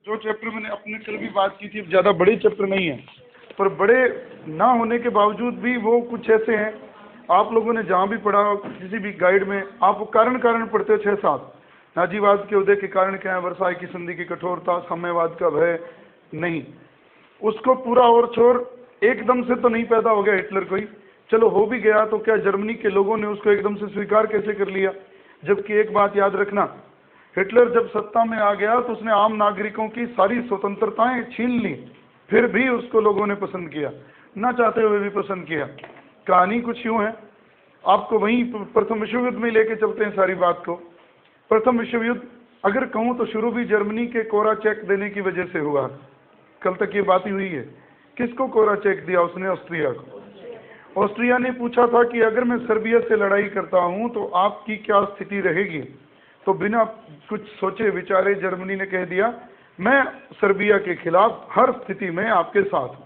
जो चैप्टर मैंने अपने कल भी बात की थी, ज़्यादा बड़े चैप्टर नहीं है, पर बड़े ना होने के बावजूद भी वो कुछ ऐसे हैं, आप लोगों ने जहाँ भी पढ़ा किसी भी गाइड में, आप कारण पढ़ते हो 6-7, नाजीवाद के उदय के कारण क्या है, वर्साई की संधि की कठोरता, साम्यवाद का भय, नहीं उसको पूरा और छोर एकदम से तो नहीं पैदा हो गया हिटलर कोई, चलो हो भी गया तो क्या जर्मनी के लोगों ने उसको एकदम से स्वीकार कैसे कर लिया। जबकि एक बात याद रखना, हिटलर जब सत्ता में आ गया तो उसने आम नागरिकों की सारी स्वतंत्रताएं छीन ली, फिर भी उसको लोगों ने पसंद किया, ना चाहते हुए भी पसंद किया। कहानी कुछ यूं है, आपको वहीं प्रथम विश्व युद्ध में लेके चलते हैं सारी बात को। प्रथम विश्व युद्ध अगर कहूं तो शुरू भी जर्मनी के कोरा चेक देने की वजह से हुआ। कल तक ये बात ही हुई है। किसको कोरा चेक दिया उसने? ऑस्ट्रिया को। ऑस्ट्रिया ने पूछा था कि अगर मैं सर्बिया से लड़ाई करता हूं तो आपकी क्या स्थिति रहेगी, तो बिना कुछ सोचे विचारे जर्मनी ने कह दिया मैं सर्बिया के खिलाफ हर स्थिति में आपके साथ हूं।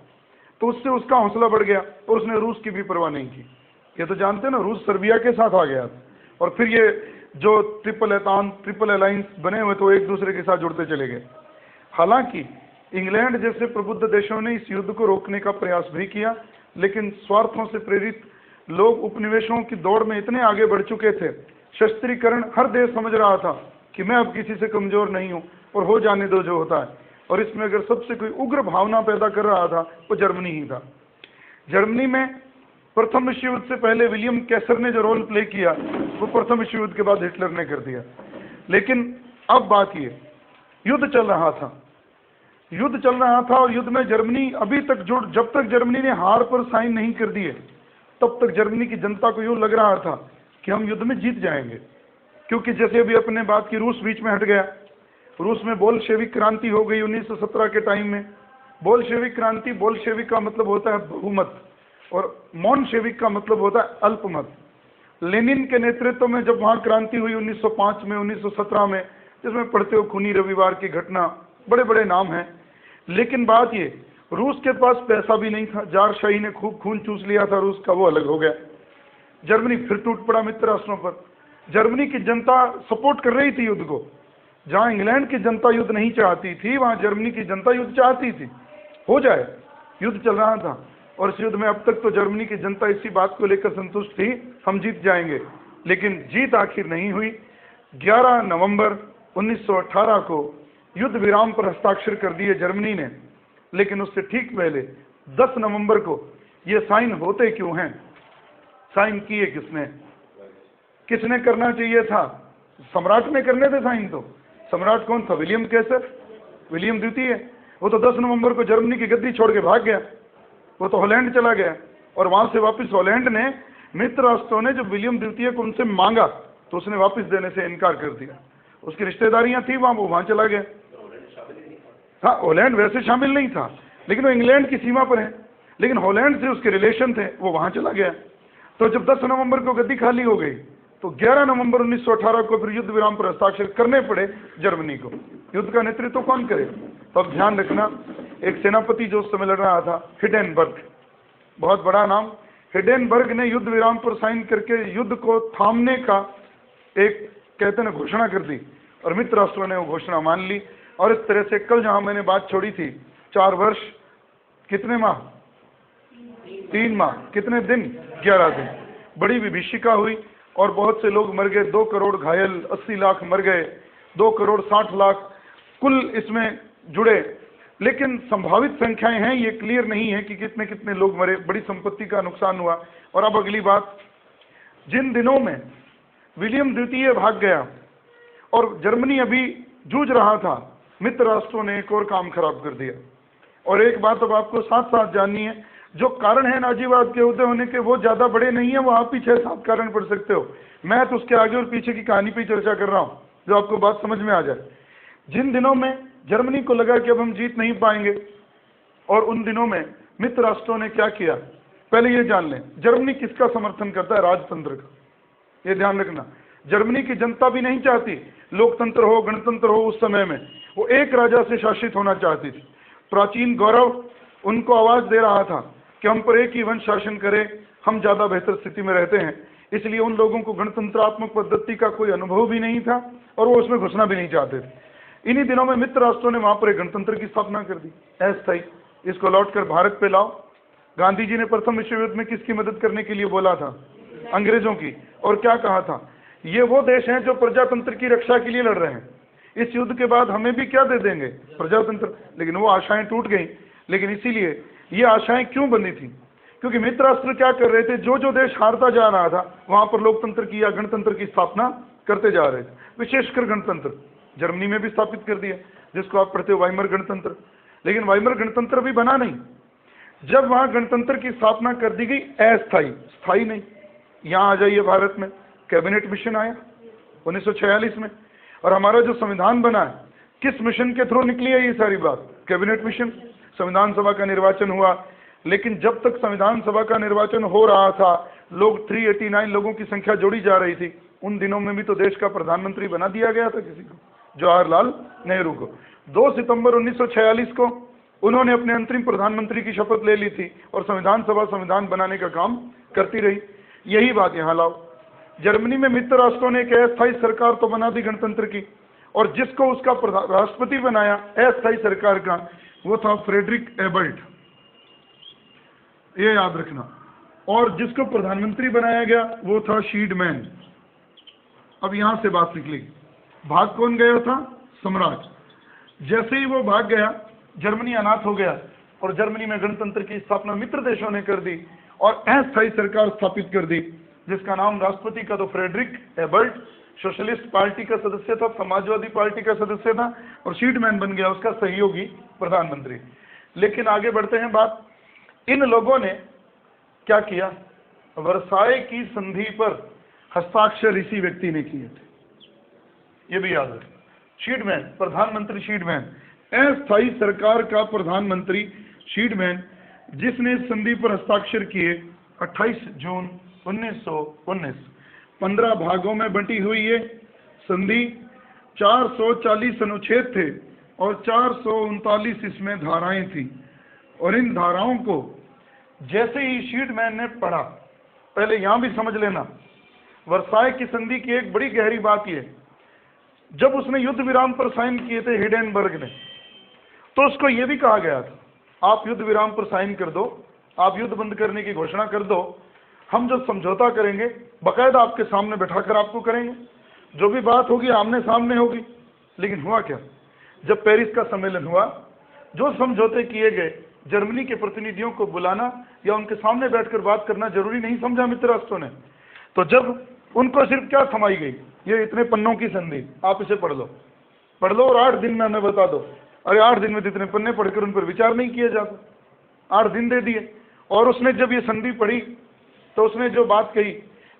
तो उससे उसका हौसला बढ़ गया और उसने रूस की भी परवाह नहीं की। ये तो जानते ना, रूस सर्बिया के साथ आ गया और फिर ये जो ट्रिपल अलायंस बने हुए तो एक दूसरे के साथ जुड़ते चले गए। हालांकि इंग्लैंड जैसे प्रबुद्ध देशों ने इस युद्ध को रोकने का प्रयास भी किया, लेकिन स्वार्थों से प्रेरित लोग उपनिवेशों की दौड़ में इतने आगे बढ़ चुके थे, शस्त्रीकरण हर देश समझ रहा था कि मैं अब किसी से कमजोर नहीं हूं और हो जाने दो जो होता है। और इसमें अगर सबसे कोई उग्र भावना पैदा कर रहा था वो जर्मनी ही था। जर्मनी में प्रथम विश्व युद्ध से पहले विलियम कैसर ने जो रोल प्ले किया वो प्रथम विश्व युद्ध के बाद हिटलर ने कर दिया। लेकिन अब बात ये, युद्ध चल रहा था और युद्ध में जर्मनी अभी तक जब तक जर्मनी ने हार पर साइन नहीं कर दिए तब तक जर्मनी की जनता को यूं लग रहा था कि हम युद्ध में जीत जाएंगे। क्योंकि जैसे अभी अपने बात की, रूस बीच में हट गया, रूस में बोल्शेविक क्रांति हो गई 1917 के टाइम में। बोल्शेविक क्रांति, बोल्शेविक का मतलब होता है बहुमत और मोनशेविक का मतलब होता है अल्पमत। लेनिन के नेतृत्व में जब वहां क्रांति हुई 1905 में, 1917 में, जिसमें पढ़ते हो खूनी रविवार की घटना, बड़े बड़े नाम हैं। लेकिन बात ये, रूस के पास पैसा भी नहीं था, जारशाही ने खूब खून चूस लिया था रूस का, वो अलग हो गया। जर्मनी फिर टूट पड़ा मित्र राष्ट्रों पर। जर्मनी की जनता सपोर्ट कर रही थी युद्ध को। जहां इंग्लैंड की जनता युद्ध नहीं चाहती थी वहां जर्मनी की जनता युद्ध चाहती थी, हो जाए। युद्ध चल रहा था और इस युद्ध में अब तक तो जर्मनी की जनता इसी बात को लेकर संतुष्ट थी, हम जीत जाएंगे। लेकिन जीत आखिर नहीं हुई। 11 नवंबर 1918 को युद्ध विराम पर हस्ताक्षर कर दिए जर्मनी ने, लेकिन उससे ठीक पहले 10 नवंबर को ये साइन होते क्यों हैं? साइन किए किसने करना चाहिए था? सम्राट ने करने थे साइन। तो सम्राट कौन था? विलियम कैसर, विलियम द्वितीय। वो तो 10 नवंबर को जर्मनी की गद्दी छोड़ के भाग गया, वो तो हॉलैंड चला गया और वहां से वापस हॉलैंड ने, मित्र राष्ट्रों ने जब विलियम द्वितीय को उनसे मांगा तो उसने वापस देने से इनकार कर दिया। उसकी रिश्तेदारियां थी वहां, वो वहां चला गया। हाँ, हॉलैंड वैसे शामिल नहीं था लेकिन वो इंग्लैंड की सीमा पर है, लेकिन हॉलैंड से उसके रिलेशन थे, वो वहां चला गया। तो जब 10 नवंबर को गद्दी खाली हो गई तो 11 नवंबर 1918 को फिर युद्ध विराम पर हस्ताक्षर करने पड़े जर्मनी को। युद्ध का नेतृत्व कौन करे? तो अब ध्यान रखना, एक सेनापति जो उस समय लड़ रहा था, हिडेनबर्ग, बहुत बड़ा नाम। हिडेनबर्ग ने युद्ध विराम पर साइन करके युद्ध को थामने का एक, कहते हैं, घोषणा कर दी और मित्र राष्ट्रों ने वो घोषणा मान ली। और इस तरह से कल जहां मैंने बात छोड़ी थी, 4 वर्ष कितने माह, 3 माह, कितने दिन, 11 दिन, बड़ी विभीषिका हुई और बहुत से लोग मर गए। 2 करोड़ घायल, 80 लाख मर गए, 2 करोड़ 60 लाख कुल इसमें जुड़े। लेकिन संभावित संख्याएं हैं, ये क्लियर नहीं है कि कितने कितने लोग मरे, बड़ी संपत्ति का नुकसान हुआ। और अब अगली बात, जिन दिनों में विलियम द्वितीय भाग गया और जर्मनी अभी जूझ रहा था, मित्र राष्ट्रों ने एक और काम खराब कर दिया। और एक बात अब आपको साथ साथ जाननी है, जो कारण है नाजीवाद के उदय होने के वो ज्यादा बड़े नहीं है, वो आप ही 6-7 कारण पढ़ सकते हो। मैं तो उसके आगे और पीछे की कहानी पे चर्चा कर रहा हूं जो आपको बात समझ में आ जाए। जिन दिनों में जर्मनी को लगा कि अब हम जीत नहीं पाएंगे, और उन दिनों में मित्र राष्ट्रों ने क्या किया, पहले ये जान लें, जर्मनी किसका समर्थन करता है? राजतंत्र का। ये ध्यान रखना, जर्मनी की जनता भी नहीं चाहती लोकतंत्र हो, गणतंत्र हो। उस समय में वो एक राजा से शासित होना चाहती थी। प्राचीन गौरव उनको आवाज दे रहा था कि हम पर एक ही वंश शासन करे, हम ज्यादा बेहतर स्थिति में रहते हैं। इसलिए उन लोगों को गणतंत्रात्मक पद्धति का कोई अनुभव भी नहीं था और वो उसमें घुसना भी नहीं चाहते थे। इन्हीं दिनों में मित्र राष्ट्रों ने वहां पर एक गणतंत्र की स्थापना कर दी, अस्थायी। इसको लौटकर भारत पे लाओ। गांधी जी ने प्रथम विश्व युद्ध में किसकी मदद करने के लिए बोला था? अंग्रेजों की। और क्या कहा था? ये वो देश हैं जो प्रजातंत्र की रक्षा के लिए लड़ रहे हैं, इस युद्ध के बाद हमें भी क्या दे देंगे? प्रजातंत्र। लेकिन वो आशाएं टूट गई। लेकिन इसीलिए ये आशाएं क्यों बनी थी? क्योंकि मित्र राष्ट्र क्या कर रहे थे, जो जो देश हारता जा रहा था वहां पर लोकतंत्र की या गणतंत्र की स्थापना करते जा रहे थे। विशेषकर गणतंत्र जर्मनी में भी स्थापित कर दिया, जिसको आप पढ़ते हो वाइमर गणतंत्र। लेकिन वाइमर गणतंत्र भी बना नहीं। जब वहां गणतंत्र की स्थापना कर दी गई, अस्थायी, स्थायी नहीं। यहां आ जाइए, भारत में कैबिनेट मिशन आया 1946 में, और हमारा जो संविधान बना है किस मिशन के थ्रू निकली है? ये सारी बात कैबिनेट मिशन। संविधान सभा का निर्वाचन हुआ, लेकिन जब तक संविधान सभा का निर्वाचन हो रहा था, लोग 389 लोगों की संख्या जोड़ी जा रही थी। उन दिनों में भी तो देश का प्रधानमंत्री बना दिया गया था किसी को, जवाहरलाल नेहरू को। 2 सितंबर 1946 को उन्होंने अपने अंतरिम प्रधानमंत्री की शपथ ले ली थी, और संविधान सभा संविधान बनाने का काम करती रही। यही बात यहाँ लाओ। जर्मनी में मित्र राष्ट्रों ने एक अस्थायी सरकार तो बना दी गणतंत्र की, और जिसको उसका राष्ट्रपति बनाया अस्थायी सरकार का, वो था फ्रेडरिक एबर्ट, ये याद रखना। और जिसको प्रधानमंत्री बनाया गया वो था शीडमैन। अब यहां से बात निकली, भाग कौन गया था? सम्राट। जैसे ही वो भाग गया, जर्मनी अनाथ हो गया, और जर्मनी में गणतंत्र की स्थापना मित्र देशों ने कर दी और अस्थायी सरकार स्थापित कर दी, जिसका नाम राष्ट्रपति का तो फ्रेडरिक एबर्ट, सोशलिस्ट पार्टी का सदस्य था, समाजवादी पार्टी का सदस्य था, और शीडमैन बन गया उसका सहयोगी प्रधानमंत्री। लेकिन आगे बढ़ते हैं बात, इन लोगों ने क्या किया? वर्साय की संधि पर हस्ताक्षर इसी व्यक्ति ने किए थे, ये भी याद रखें। शीडमैन, प्रधानमंत्री शीडमैन, अस्थायी सरकार का प्रधानमंत्री शीडमैन, जिसने संधि पर हस्ताक्षर किए 28 जून 1919। 15 भागों में बंटी हुई ये संधि, 440 अनुच्छेद थे और 439 इसमें धाराएं थी। और इन धाराओं को जैसे ही शीडमैन ने पढ़ा, पहले यहां भी समझ लेना, वर्साय की संधि की एक बड़ी गहरी बात यह, जब उसने युद्ध विराम पर साइन किए थे हिडेनबर्ग ने, तो उसको यह भी कहा गया था, आप युद्ध विराम पर साइन कर दो, आप युद्ध बंद करने की घोषणा कर दो, हम जो समझौता करेंगे बाकायदा आपके सामने बैठाकर आपको करेंगे, जो भी बात होगी आमने सामने होगी। लेकिन हुआ क्या? जब पेरिस का सम्मेलन हुआ, जो समझौते किए गए, जर्मनी के प्रतिनिधियों को बुलाना या उनके सामने बैठकर बात करना जरूरी नहीं समझा मित्र राष्ट्रों ने। तो जब उनको सिर्फ क्या थमाई गई, ये इतने पन्नों की संधि, आप इसे पढ़ लो और 8 दिन में हमें बता दो। अरे 8 दिन में इतने पन्ने पढ़कर उन पर विचार नहीं किया जाता, 8 दिन दे दिए। और उसने जब ये संधि पढ़ी तो उसने जो बात कही,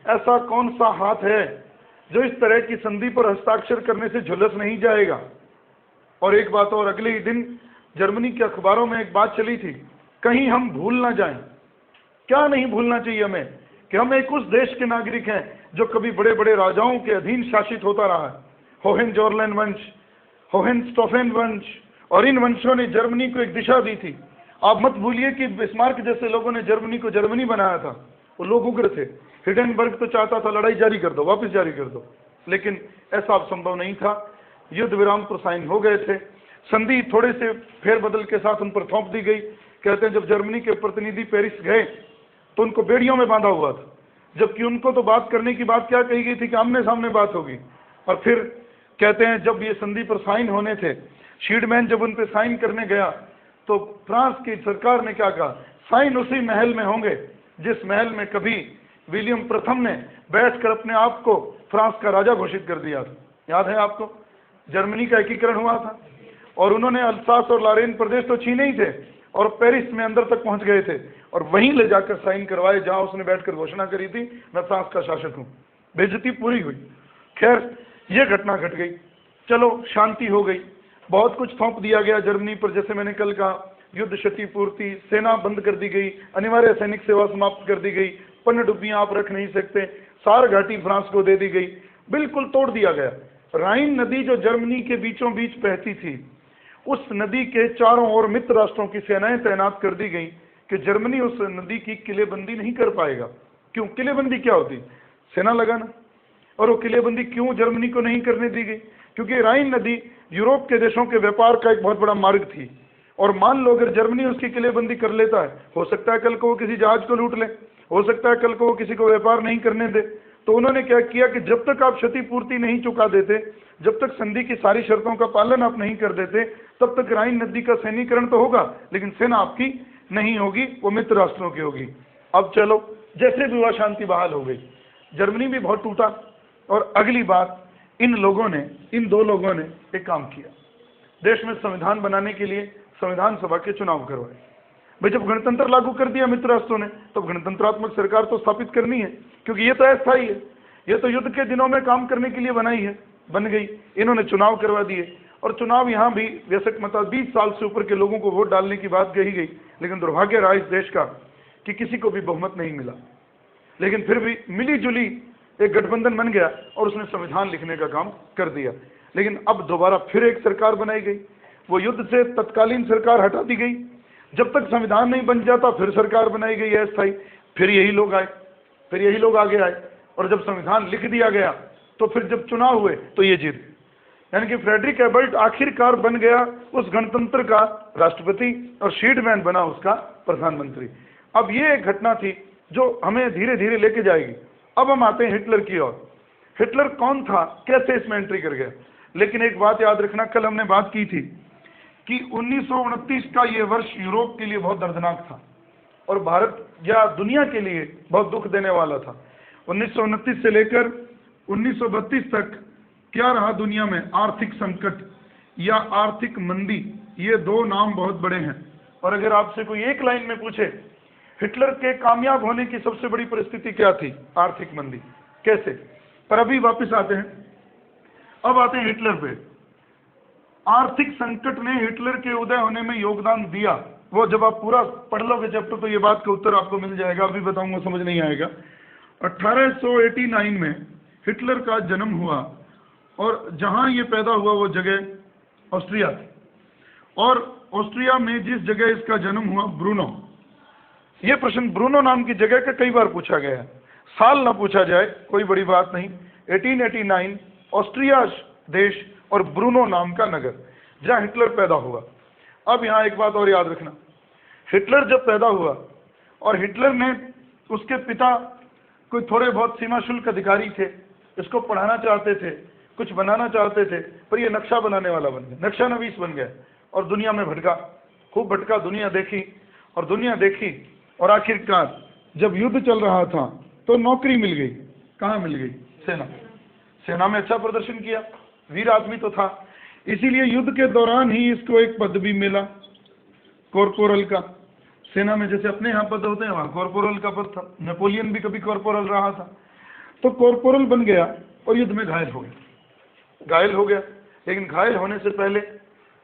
ऐसा कौन सा हाथ है जो इस तरह की संधि पर हस्ताक्षर करने से झुलस नहीं जाएगा। और एक बात और, अगले ही दिन जर्मनी के अखबारों में एक बात चली थी, कहीं हम भूल ना जाएं। क्या नहीं भूलना चाहिए हमें? कि हम एक उस देश के नागरिक हैं जो कभी बड़े बड़े राजाओं के अधीन शासित होता रहा है, होहेनजोर्लेन वंश, होहेनस्टोफेन वंश, और इन वंशों ने जर्मनी को एक दिशा दी थी। आप मत भूलिए कि बिस्मार्क जैसे लोगों ने जर्मनी को जर्मनी बनाया था, वो लोग उग्र थे। हिडेनबर्ग तो चाहता था लड़ाई जारी कर दो, वापस जारी कर दो, लेकिन ऐसा अब संभव नहीं था। युद्ध विराम पर साइन हो गए थे, संधि थोड़े से फेरबदल के साथ उन पर थोप दी गई। कहते हैं जब जर्मनी के प्रतिनिधि पेरिस गए तो उनको बेड़ियों में बांधा हुआ था, जबकि उनको तो बात करने की बात क्या कही गई थी कि आमने सामने बात होगी। और फिर कहते हैं जब ये संधि पर साइन होने थे, शीडमैन जब उन पर साइन करने गया तो फ्रांस की सरकार ने क्या कहा, साइन उसी महल में होंगे जिस महल में कभी विलियम प्रथम ने बैठकर अपने आप को फ्रांस का राजा घोषित कर दिया था। याद है आपको? जर्मनी का एकीकरण हुआ था और उन्होंने अल्सास और लारेन प्रदेश तो छीने ही थे और पेरिस में अंदर तक पहुंच गए थे और वहीं ले जाकर साइन करवाए जहां उसने बैठकर घोषणा करी थी, मैं फ्रांस का शासक हूं। बेइज्जती पूरी हुई। खैर ये घटना घट गई, चलो शांति हो गई, बहुत कुछ थोप दिया गया जर्मनी पर। जैसे मैंने कल कहा, युद्ध क्षतिपूर्ति, सेना बंद कर दी गई, अनिवार्य सैनिक सेवा समाप्त कर दी गई, पनडुब्बियां आप रख नहीं सकते, सार घाटी फ्रांस को दे दी गई, बिल्कुल तोड़ दिया गया। राइन नदी जो जर्मनी के बीचों बीच बहती थी, उस नदी के चारों ओर मित्र राष्ट्रों की सेनाएं तैनात कर दी गई कि जर्मनी उस नदी की किलेबंदी नहीं कर पाएगा। क्यों? किलेबंदी क्या होती? सेना लगाना। और वो किलेबंदी क्यों जर्मनी को नहीं करने दी गई? क्योंकि राइन नदी यूरोप के देशों के व्यापार का एक बहुत बड़ा मार्ग थी। और मान लो अगर जर्मनी उसकी किलेबंदी कर लेता है, हो सकता है कल को वो किसी जहाज को लूट ले, हो सकता है कल को वो किसी को व्यापार नहीं करने दे। तो उन्होंने क्या किया कि जब तक आप क्षतिपूर्ति नहीं चुका देते, जब तक संधि की सारी शर्तों का पालन आप नहीं कर देते, तब तक राइन नदी का सैनिकरण तो होगा लेकिन सेना आपकी नहीं होगी, वो मित्र राष्ट्रों की होगी। अब चलो, जैसे भी हुआ शांति बहाल हो गई, जर्मनी भी बहुत टूटा। और अगली बात, इन दो लोगों ने एक काम किया, देश में संविधान बनाने के लिए संविधान सभा के चुनाव करवाए। भाई जब गणतंत्र लागू कर दिया मित्र राष्ट्रों ने, तो गणतंत्रात्मक सरकार तो स्थापित करनी है, क्योंकि ये तो अस्थायी है, ये तो युद्ध के दिनों में काम करने के लिए बनाई है, बन गई। इन्होंने चुनाव करवा दिए, और चुनाव यहाँ भी वयस्क मता 20 साल से ऊपर के लोगों को वोट डालने की बात कही गई, लेकिन दुर्भाग्य रहा इस देश का कि किसी को भी बहुमत नहीं मिला। लेकिन फिर भी मिली जुली एक गठबंधन बन गया और उसने संविधान लिखने का काम कर दिया। लेकिन अब दोबारा फिर एक सरकार बनाई गई, वो युद्ध से तत्कालीन सरकार हटा दी गई। जब तक संविधान नहीं बन जाता फिर सरकार बनाई गई अस्थायी, फिर यही लोग आए, फिर यही लोग आगे आए, और जब संविधान लिख दिया गया तो फिर जब चुनाव हुए तो ये जीत। यानी कि फ्रेडरिक एबर्ट आखिरकार बन गया उस गणतंत्र का राष्ट्रपति और शील्डमैन बना उसका प्रधानमंत्री। अब ये एक घटना थी जो हमें धीरे धीरे लेके जाएगी। अब हम आते हैं हिटलर की ओर। हिटलर कौन था, कैसे इसमें एंट्री कर गया? लेकिन एक बात याद रखना, कल हमने बात की थी कि 1929 का ये वर्ष यूरोप के लिए बहुत दर्दनाक था और भारत या दुनिया के लिए बहुत दुख देने वाला था। 1929 से लेकर 1932 तक क्या रहा दुनिया में? आर्थिक संकट या आर्थिक मंदी, ये दो नाम बहुत बड़े हैं। और अगर आपसे कोई एक लाइन में पूछे हिटलर के कामयाब होने की सबसे बड़ी परिस्थिति क्या थी? आर्थिक मंदी। कैसे? पर अभी वापस आते हैं, अब आते हैं हिटलर पे। आर्थिक संकट ने हिटलर के उदय होने में योगदान दिया, वो जब आप पूरा पढ़ लोगे चैप्टर तो ये बात का उत्तर आपको मिल जाएगा, अभी बताऊंगा समझ नहीं आएगा। 1889 में हिटलर का जन्म हुआ और जहां ये पैदा हुआ वो जगह ऑस्ट्रिया थी, और ऑस्ट्रिया में जिस जगह इसका जन्म हुआ ब्रूनो, ये प्रश्न ब्रूनो नाम की जगह का कई बार पूछा गया है, साल ना पूछा जाए कोई बड़ी बात नहीं। 1889 ऑस्ट्रिया देश और ब्रूनो नाम का नगर, जहां हिटलर पैदा हुआ। अब यहां एक बात और याद रखना, हिटलर जब पैदा हुआ और हिटलर ने, उसके पिता कोई थोड़े बहुत सीमा शुल्क अधिकारी थे, इसको पढ़ाना चाहते थे, कुछ बनाना चाहते थे, पर ये नक्शा बनाने वाला बन गया, नक्शा नवीस बन गया और दुनिया में भटका, खूब भटका, दुनिया देखी और दुनिया देखी, और आखिरकार जब युद्ध चल रहा था तो नौकरी मिल गई। कहाँ मिल गई? सेना में अच्छा प्रदर्शन किया, वीर आदमी तो था, इसीलिए युद्ध के दौरान ही इसको एक पद भी मिला कॉर्पोरल का। सेना में जैसे अपने यहाँ पद होते हैं, वहाँ कॉर्पोरल का पद था। नेपोलियन भी कभी कॉर्पोरल रहा था, तो कॉर्पोरल बन गया और युद्ध में घायल हो गया। लेकिन घायल होने से पहले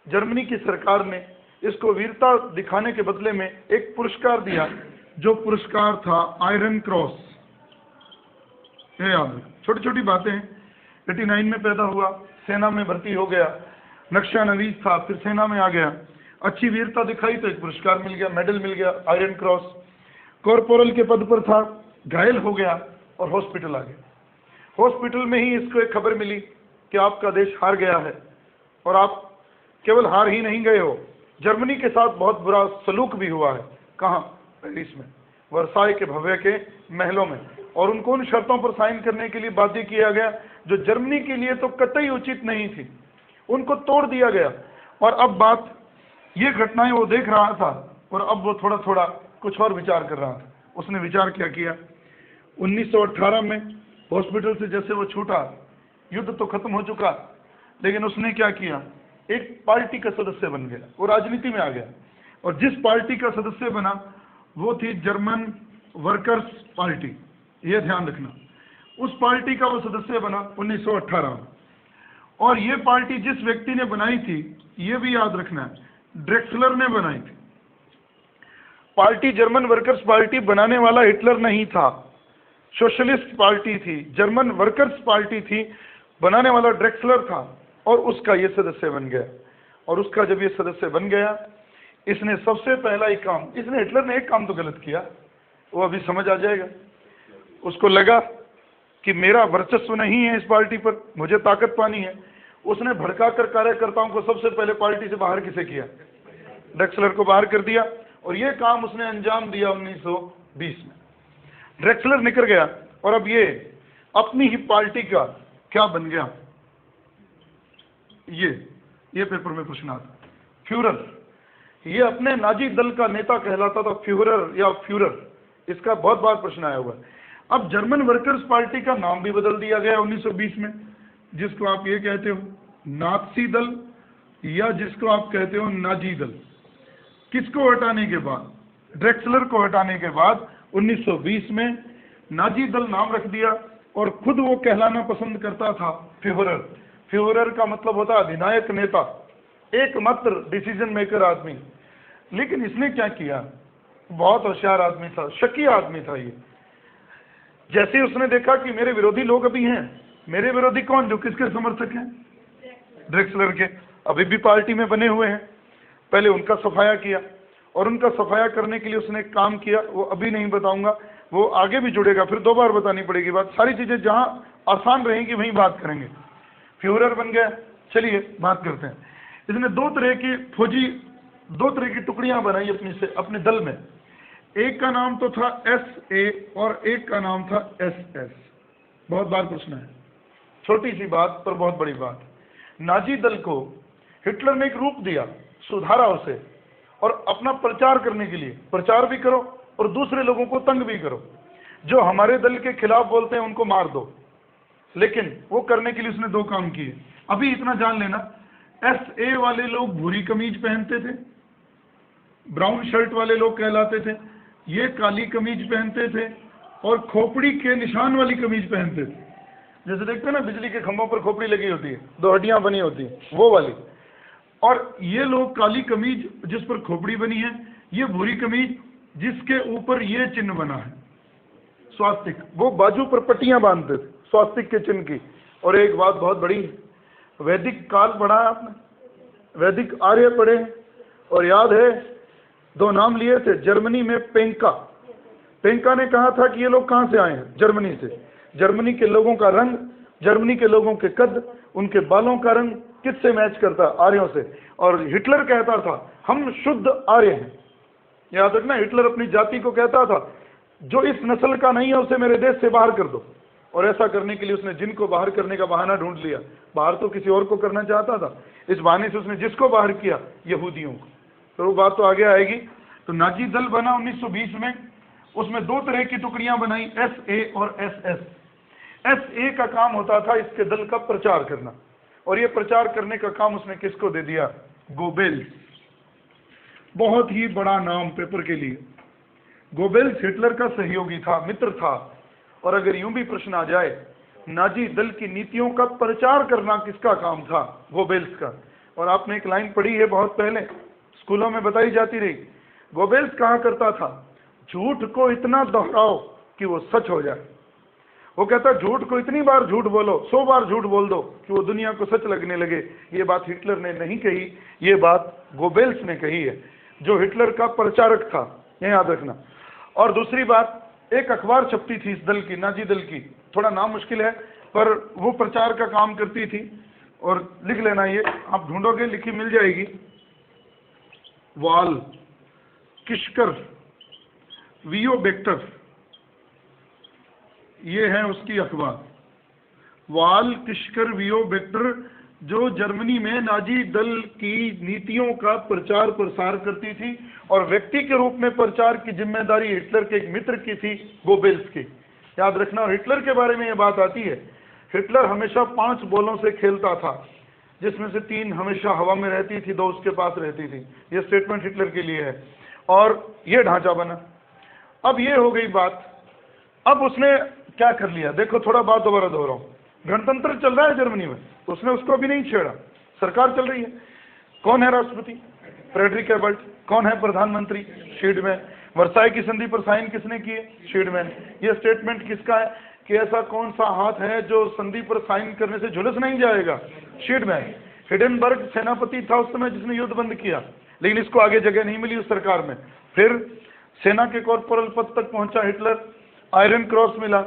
जर्मनी की सरकार ने इसको वीरता दिखाने के बदले में एक पुरस्कार दिया, जो पुरस्कार था आयरन क्रॉस। ये याद, छोटी छोटी बातें हैं। 89 में पैदा हुआ, सेना में भर्ती हो गया, नक्शा नवीस था, फिर सेना में आ गया, अच्छी वीरता दिखाई तो एक पुरस्कार मिल गया, मेडल मिल गया, आयरन क्रॉस। कॉर्पोरल के पद पर था, घायल हो गया और हॉस्पिटल आ गया। हॉस्पिटल में ही इसको एक खबर मिली कि आपका देश हार गया है, और आप केवल हार ही नहीं गए हो, जर्मनी के साथ बहुत बुरा सलूक भी हुआ है। कहाँ? पेरिस में, वर्साई के भव्य के महलों में, और उनको उन शर्तों पर साइन करने के लिए बाध्य किया गया जो जर्मनी के लिए तो कतई उचित नहीं थी, उनको तोड़ दिया गया। और अब बात, ये घटनाएं वो देख रहा था और अब वो थोड़ा थोड़ा कुछ और विचार कर रहा था। उसने विचार क्या किया? 1918 में हॉस्पिटल से जैसे वो छूटा, युद्ध तो खत्म हो चुका, लेकिन उसने क्या किया? एक पार्टी का सदस्य बन गया, वो राजनीति में आ गया, और जिस पार्टी का सदस्य बना वो थी जर्मन वर्कर्स पार्टी। ये ध्यान रखना, उस पार्टी का वो सदस्य बना 1918 में। और ये पार्टी जिस व्यक्ति ने बनाई थी, ये भी याद रखना है, ड्रेक्सलर ने बनाई थी। पार्टी जर्मन वर्कर्स पार्टी बनाने वाला हिटलर नहीं था, सोशलिस्ट पार्टी थी, जर्मन वर्कर्स पार्टी थी, बनाने वाला ड्रेक्सलर था, और उसका ये सदस्य बन गया। और उसका जब ये सदस्य बन गया, इसने सबसे पहला ही काम, हिटलर ने एक काम तो गलत किया, वो अभी समझ आ जाएगा। उसको लगा कि मेरा वर्चस्व नहीं है इस पार्टी पर, मुझे ताकत पानी है। उसने भड़काकर कार्यकर्ताओं को सबसे पहले पार्टी से बाहर किसे किया? ड्रेक्सलर को बाहर कर दिया। और ये काम उसने अंजाम दिया 1920 में। ड्रेक्सलर निकल गया और अब ये अपनी ही पार्टी का क्या बन गया? ये पेपर में प्रश्न आता। फ्यूरर, ये अपने नाजी दल का नेता कहलाता था, फ्यूरर या फ्यूरर। इसका बहुत बार प्रश्न आया हुआ है। अब जर्मन वर्कर्स पार्टी का नाम भी बदल दिया गया 1920 में, जिसको आप ये कहते हो नात्सी दल या जिसको आप कहते हो नाजी दल। किसको हटाने के बाद? ड्रेक्सलर को हटाने के बाद 1920 में नाजी दल नाम रख दिया और खुद वो कहलाना पसंद करता था फ्यूरर। फ्यूरर का मतलब होता है अधिनायक नेता, एकमात्र डिसीजन मेकर आदमी। लेकिन इसने क्या किया? बहुत होशियार आदमी था, शकी आदमी था ये। जैसे ही उसने देखा कि मेरे विरोधी लोग अभी हैं, मेरे विरोधी कौन? जो किसके समर्थक हैं? ड्रेक्सलर के, अभी भी पार्टी में बने हुए हैं। पहले उनका सफाया किया और उनका सफाया करने के लिए उसने काम किया, वो अभी नहीं बताऊंगा, वो आगे भी जुड़ेगा, फिर 2 बार बतानी पड़ेगी बात। सारी चीजें जहां आसान रहेंगी वहीं बात करेंगे। फ्यूरर बन गया। चलिए बात करते हैं। इसने 2 तरह की टुकड़ियां बनाई अपने दल में। एक का नाम तो था SA और एक का नाम था SS। बहुत बार प्रश्न है, छोटी सी बात पर बहुत बड़ी बात। नाजी दल को हिटलर ने एक रूप दिया, सुधारा उसे, और अपना प्रचार करने के लिए प्रचार भी करो और दूसरे लोगों को तंग भी करो। जो हमारे दल के खिलाफ बोलते हैं उनको मार दो। लेकिन वो करने के लिए उसने 2 काम किए। अभी इतना जान लेना, SA वाले लोग भूरी कमीज पहनते थे, ब्राउन शर्ट वाले लोग कहलाते थे। ये काली कमीज पहनते थे और खोपड़ी के निशान वाली कमीज पहनते थे। जैसे देखते हैं ना बिजली के खंभों पर खोपड़ी लगी होती है, 2 हड्डियां बनी होती है, वो वाली। और ये लोग काली कमीज जिस पर खोपड़ी बनी है, ये भूरी कमीज जिसके ऊपर ये चिन्ह बना है स्वास्तिक, वो बाजू पर पट्टियां बांधते थे स्वास्तिक के चिन्ह की। और एक बात बहुत बड़ी, वैदिक काल पढ़ा आपने, वैदिक आर्य पढ़े, और याद है 2 नाम लिए थे जर्मनी में। पेंका ने कहा था कि ये लोग कहां से आए हैं? जर्मनी से। जर्मनी के लोगों का रंग, जर्मनी के लोगों के कद, उनके बालों का रंग किससे मैच करता? आर्यों से। और हिटलर कहता था हम शुद्ध आर्य हैं। याद रखना, हिटलर अपनी जाति को कहता था जो इस नस्ल का नहीं है उसे मेरे देश से बाहर कर दो। और ऐसा करने के लिए उसने जिनको बाहर करने का बहाना ढूंढ लिया। बाहर तो किसी और को करना चाहता था, इस बहाने से उसने जिसको बाहर किया? यहूदियों को। तो वो बात तो आगे आएगी। तो नाजी दल बना 1920 में। उसमें 2 तरह की टुकड़ियां बनाई, SA और SS। SA का काम होता था इसके दल का प्रचार करना, और ये प्रचार करने का काम उसने किसको दे दिया? गोबेल्स। बहुत ही बड़ा नाम पेपर के लिए। गोबेल्स हिटलर का सहयोगी था, मित्र था। और अगर यूं भी प्रश्न आ जाए, नाजी दल की नीतियों का प्रचार करना किसका काम था? गोबेल्स का। और आपने एक लाइन पढ़ी है बहुत पहले, स्कूलों में बताई जाती रही। गोबेल्स कहा करता था झूठ को इतना दोहराओ कि वो सच हो जाए। वो कहता झूठ को इतनी बार झूठ बोलो, 100 बार झूठ बोल दो कि वो दुनिया को सच लगने लगे। ये बात हिटलर ने नहीं कही, ये बात गोबेल्स ने कही है, जो हिटलर का प्रचारक था, ये याद रखना। और दूसरी बात, एक अखबार छपती थी इस दल की, नाजी दल की, थोड़ा नाम मुश्किल है पर वो प्रचार का काम करती थी। और लिख लेना, ये आप ढूंढोगे लिखी मिल जाएगी, वाल किशकर वियो बेक्टर, ये है उसकी अखबार, वाल किशकर वियो बेक्टर, जो जर्मनी में नाजी दल की नीतियों का प्रचार प्रसार करती थी। और व्यक्ति के रूप में प्रचार की जिम्मेदारी हिटलर के एक मित्र की थी, गोबेल्स की, याद रखना। और हिटलर के बारे में ये बात आती है, हिटलर हमेशा 5 बॉलों से खेलता था, जिसमें से 3 हमेशा हवा में रहती थी, 2 उसके पास रहती थी। ये स्टेटमेंट हिटलर के लिए है। और ये ढांचा बना। अब ये हो गई बात। अब उसने क्या कर लिया? देखो, थोड़ा बात दोबारा दोहराऊं। गणतंत्र चल रहा है जर्मनी में, उसने उसको अभी नहीं छेड़ा, सरकार चल रही है। कौन है राष्ट्रपति? Friedrich Ebert. कौन है प्रधानमंत्री? शील्डमैन। वर्साई की संधि पर साइन किसने किए? शील्डमैन। ये स्टेटमेंट किसका है कि ऐसा कौन सा हाथ है जो संधि पर साइन करने से झुलस नहीं जाएगा? शील्डमैन। हिडेनबर्ग सेनापति था उस समय जिसने युद्ध बंद किया, लेकिन इसको आगे जगह नहीं मिली उस सरकार में। फिर सेना के कॉर्पोरल पद तक पहुंचा हिटलर, आयरन क्रॉस मिला,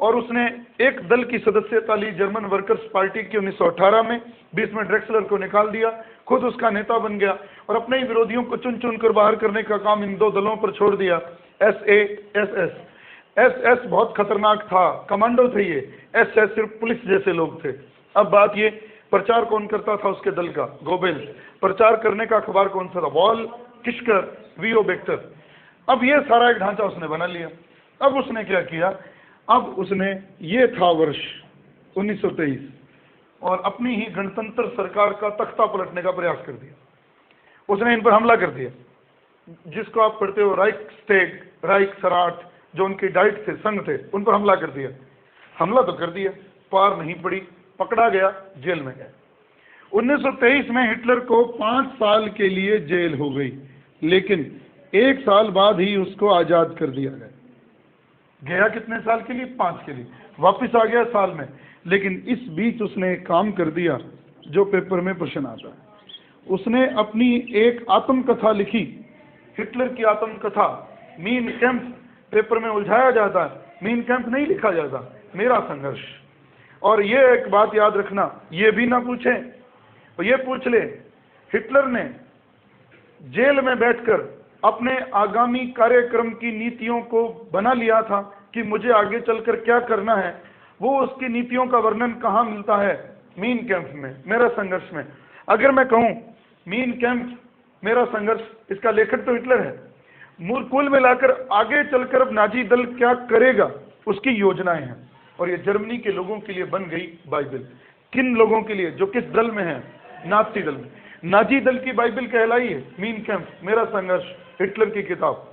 और उसने एक दल की सदस्यता ली जर्मन वर्कर्स पार्टी की 1918 में। बीच में ड्रेक्सलर को निकाल दिया, खुद उसका नेता बन गया और अपने ही विरोधियों को चुन चुन कर बाहर करने का काम इन दो दलों पर छोड़ दिया, SAS। SS बहुत खतरनाक था, कमांडो थे ये, SS सिर्फ पुलिस जैसे लोग थे। अब बात ये, प्रचार कौन करता था उसके दल का? गोबेल्स। प्रचार करने का अखबार कौन सा था? वॉल, किशकर, वीओ बेक्टर। अब ये सारा एक ढांचा उसने बना लिया। अब उसने क्या किया, अब उसने, ये था वर्ष 1923, और अपनी ही गणतंत्र सरकार का तख्ता पलटने का प्रयास कर दिया। उसने इन पर हमला कर दिया, जिसको आप पढ़ते हो राइक्सटेग, राइक्सराट, जो उनके डाइट थे, संघ थे, उन पर हमला कर दिया। हमला तो कर दिया, पार नहीं पड़ी, पकड़ा गया, जेल में गया। 1923 में हिटलर को 5 साल के लिए जेल हो गई, लेकिन 1 साल बाद ही उसको आजाद कर दिया गया। गया कितने साल के लिए? 5 के लिए, वापस आ गया साल में। लेकिन इस बीच उसने एक काम कर दिया जो पेपर में प्रश्न आता है। उसने अपनी एक आत्मकथा लिखी, हिटलर की आत्मकथा, मीन कैंप। पेपर में उलझाया जाता है, मीन कैंप नहीं लिखा जाता, मेरा संघर्ष। और ये एक बात याद रखना, ये भी ना पूछे, और ये पूछ ले, हिटलर ने जेल में बैठकर अपने आगामी कार्यक्रम की नीतियों को बना लिया था कि मुझे आगे चलकर क्या करना है। वो उसकी नीतियों का वर्णन कहाँ मिलता है? मीन कैंप में, मेरा संघर्ष में। अगर मैं कहूँ मीन कैंप मेरा संघर्ष, इसका लेखक तो हिटलर है। कुल मिलाकर आगे चलकर अब नाजी दल क्या करेगा उसकी योजनाएं हैं, और ये जर्मनी के लोगों के लिए बन गई बाइबल। किन लोगों के लिए? जो किस दल में है? नाजी दल में। नाजी दल की बाइबल कहलाई है मीन कैंप, मेरा संघर्ष, हिटलर की किताब।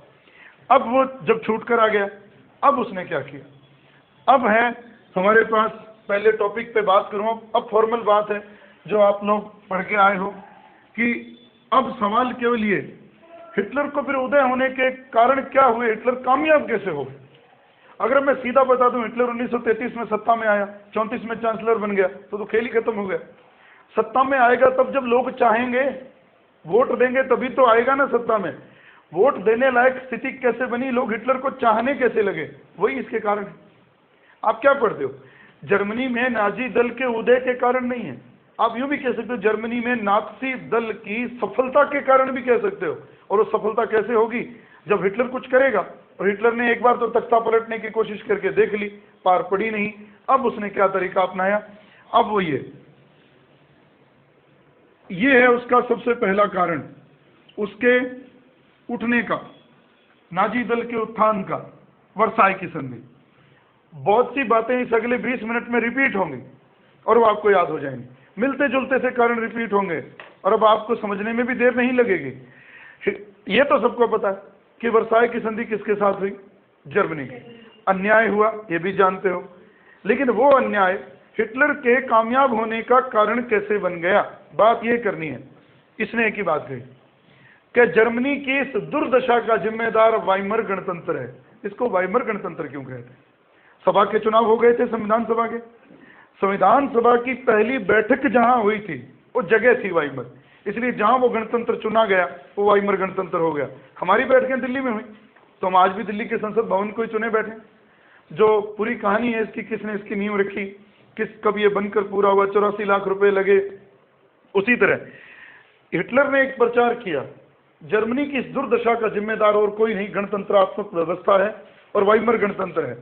अब वो जब छूट कर आ गया, अब उसने क्या किया? अब है हमारे पास, पहले टॉपिक पे बात करूं, अब फॉर्मल बात है जो आप लोग पढ़ के आए हो, कि अब सवाल केवल ये, हिटलर को फिर उदय होने के कारण क्या हुए? हिटलर कामयाब कैसे हो? अगर मैं सीधा बता दूं, हिटलर 1933 में सत्ता में आया, 34 में चांसलर बन गया, तो खेल ही खत्म हो गया। सत्ता में आएगा तब जब लोग चाहेंगे, वोट देंगे तभी तो आएगा ना सत्ता में। वोट देने लायक स्थिति कैसे बनी? लोग हिटलर को चाहने कैसे लगे? वही इसके कारण है। आप क्या पढ़ते हो? जर्मनी में नाजी दल के उदय के कारण नहीं है, आप यूं भी कह सकते हो जर्मनी में नाजी दल की सफलता के कारण भी कह सकते हो। और वो सफलता कैसे होगी? जब हिटलर कुछ करेगा, और हिटलर ने एक बार तो तख्ता पलटने की कोशिश करके देख ली, पार पड़ी नहीं। अब उसने क्या तरीका अपनाया? अब वो ये है उसका सबसे पहला कारण, उसके उठने का, नाजी दल के उत्थान का, वर्साई की संधि। बहुत सी बातें इस अगले 20 मिनट में रिपीट होंगी और वो आपको याद हो जाएंगी, मिलते जुलते से कारण रिपीट होंगे, और अब आपको समझने में भी देर नहीं लगेगी। ये तो सबको पता है कि वर्साई की संधि किसके साथ हुई? जर्मनी की। अन्याय हुआ, ये भी जानते हो, लेकिन वो अन्याय हिटलर के कामयाब होने का कारण कैसे बन गया? बात ये करनी है। इसने एक ही बात कही कि जर्मनी की इस दुर्दशा का जिम्मेदार वाइमर गणतंत्र है। इसको वाइमर गणतंत्र क्यों कहते हैं? सभा के चुनाव हो गए थे, संविधान सभा के। संविधान सभा की पहली बैठक जहां हुई थी वो जगह थी वाइमर, इसलिए जहां वो गणतंत्र चुना गया वो वाइमर गणतंत्र हो गया। हमारी बैठकें दिल्ली में हुई, तो हम आज भी दिल्ली के संसद भवन को ही चुने बैठे। जो पूरी कहानी है इसकी, किसने इसकी नींव रखी, कब ये बनकर पूरा हुआ, 84 लाख रुपए लगे। उसी तरह हिटलर ने एक प्रचार किया, जर्मनी की इस दुर्दशा का जिम्मेदार और कोई नहीं, गणतंत्रात्मक व्यवस्था है और वाइमर गणतंत्र है।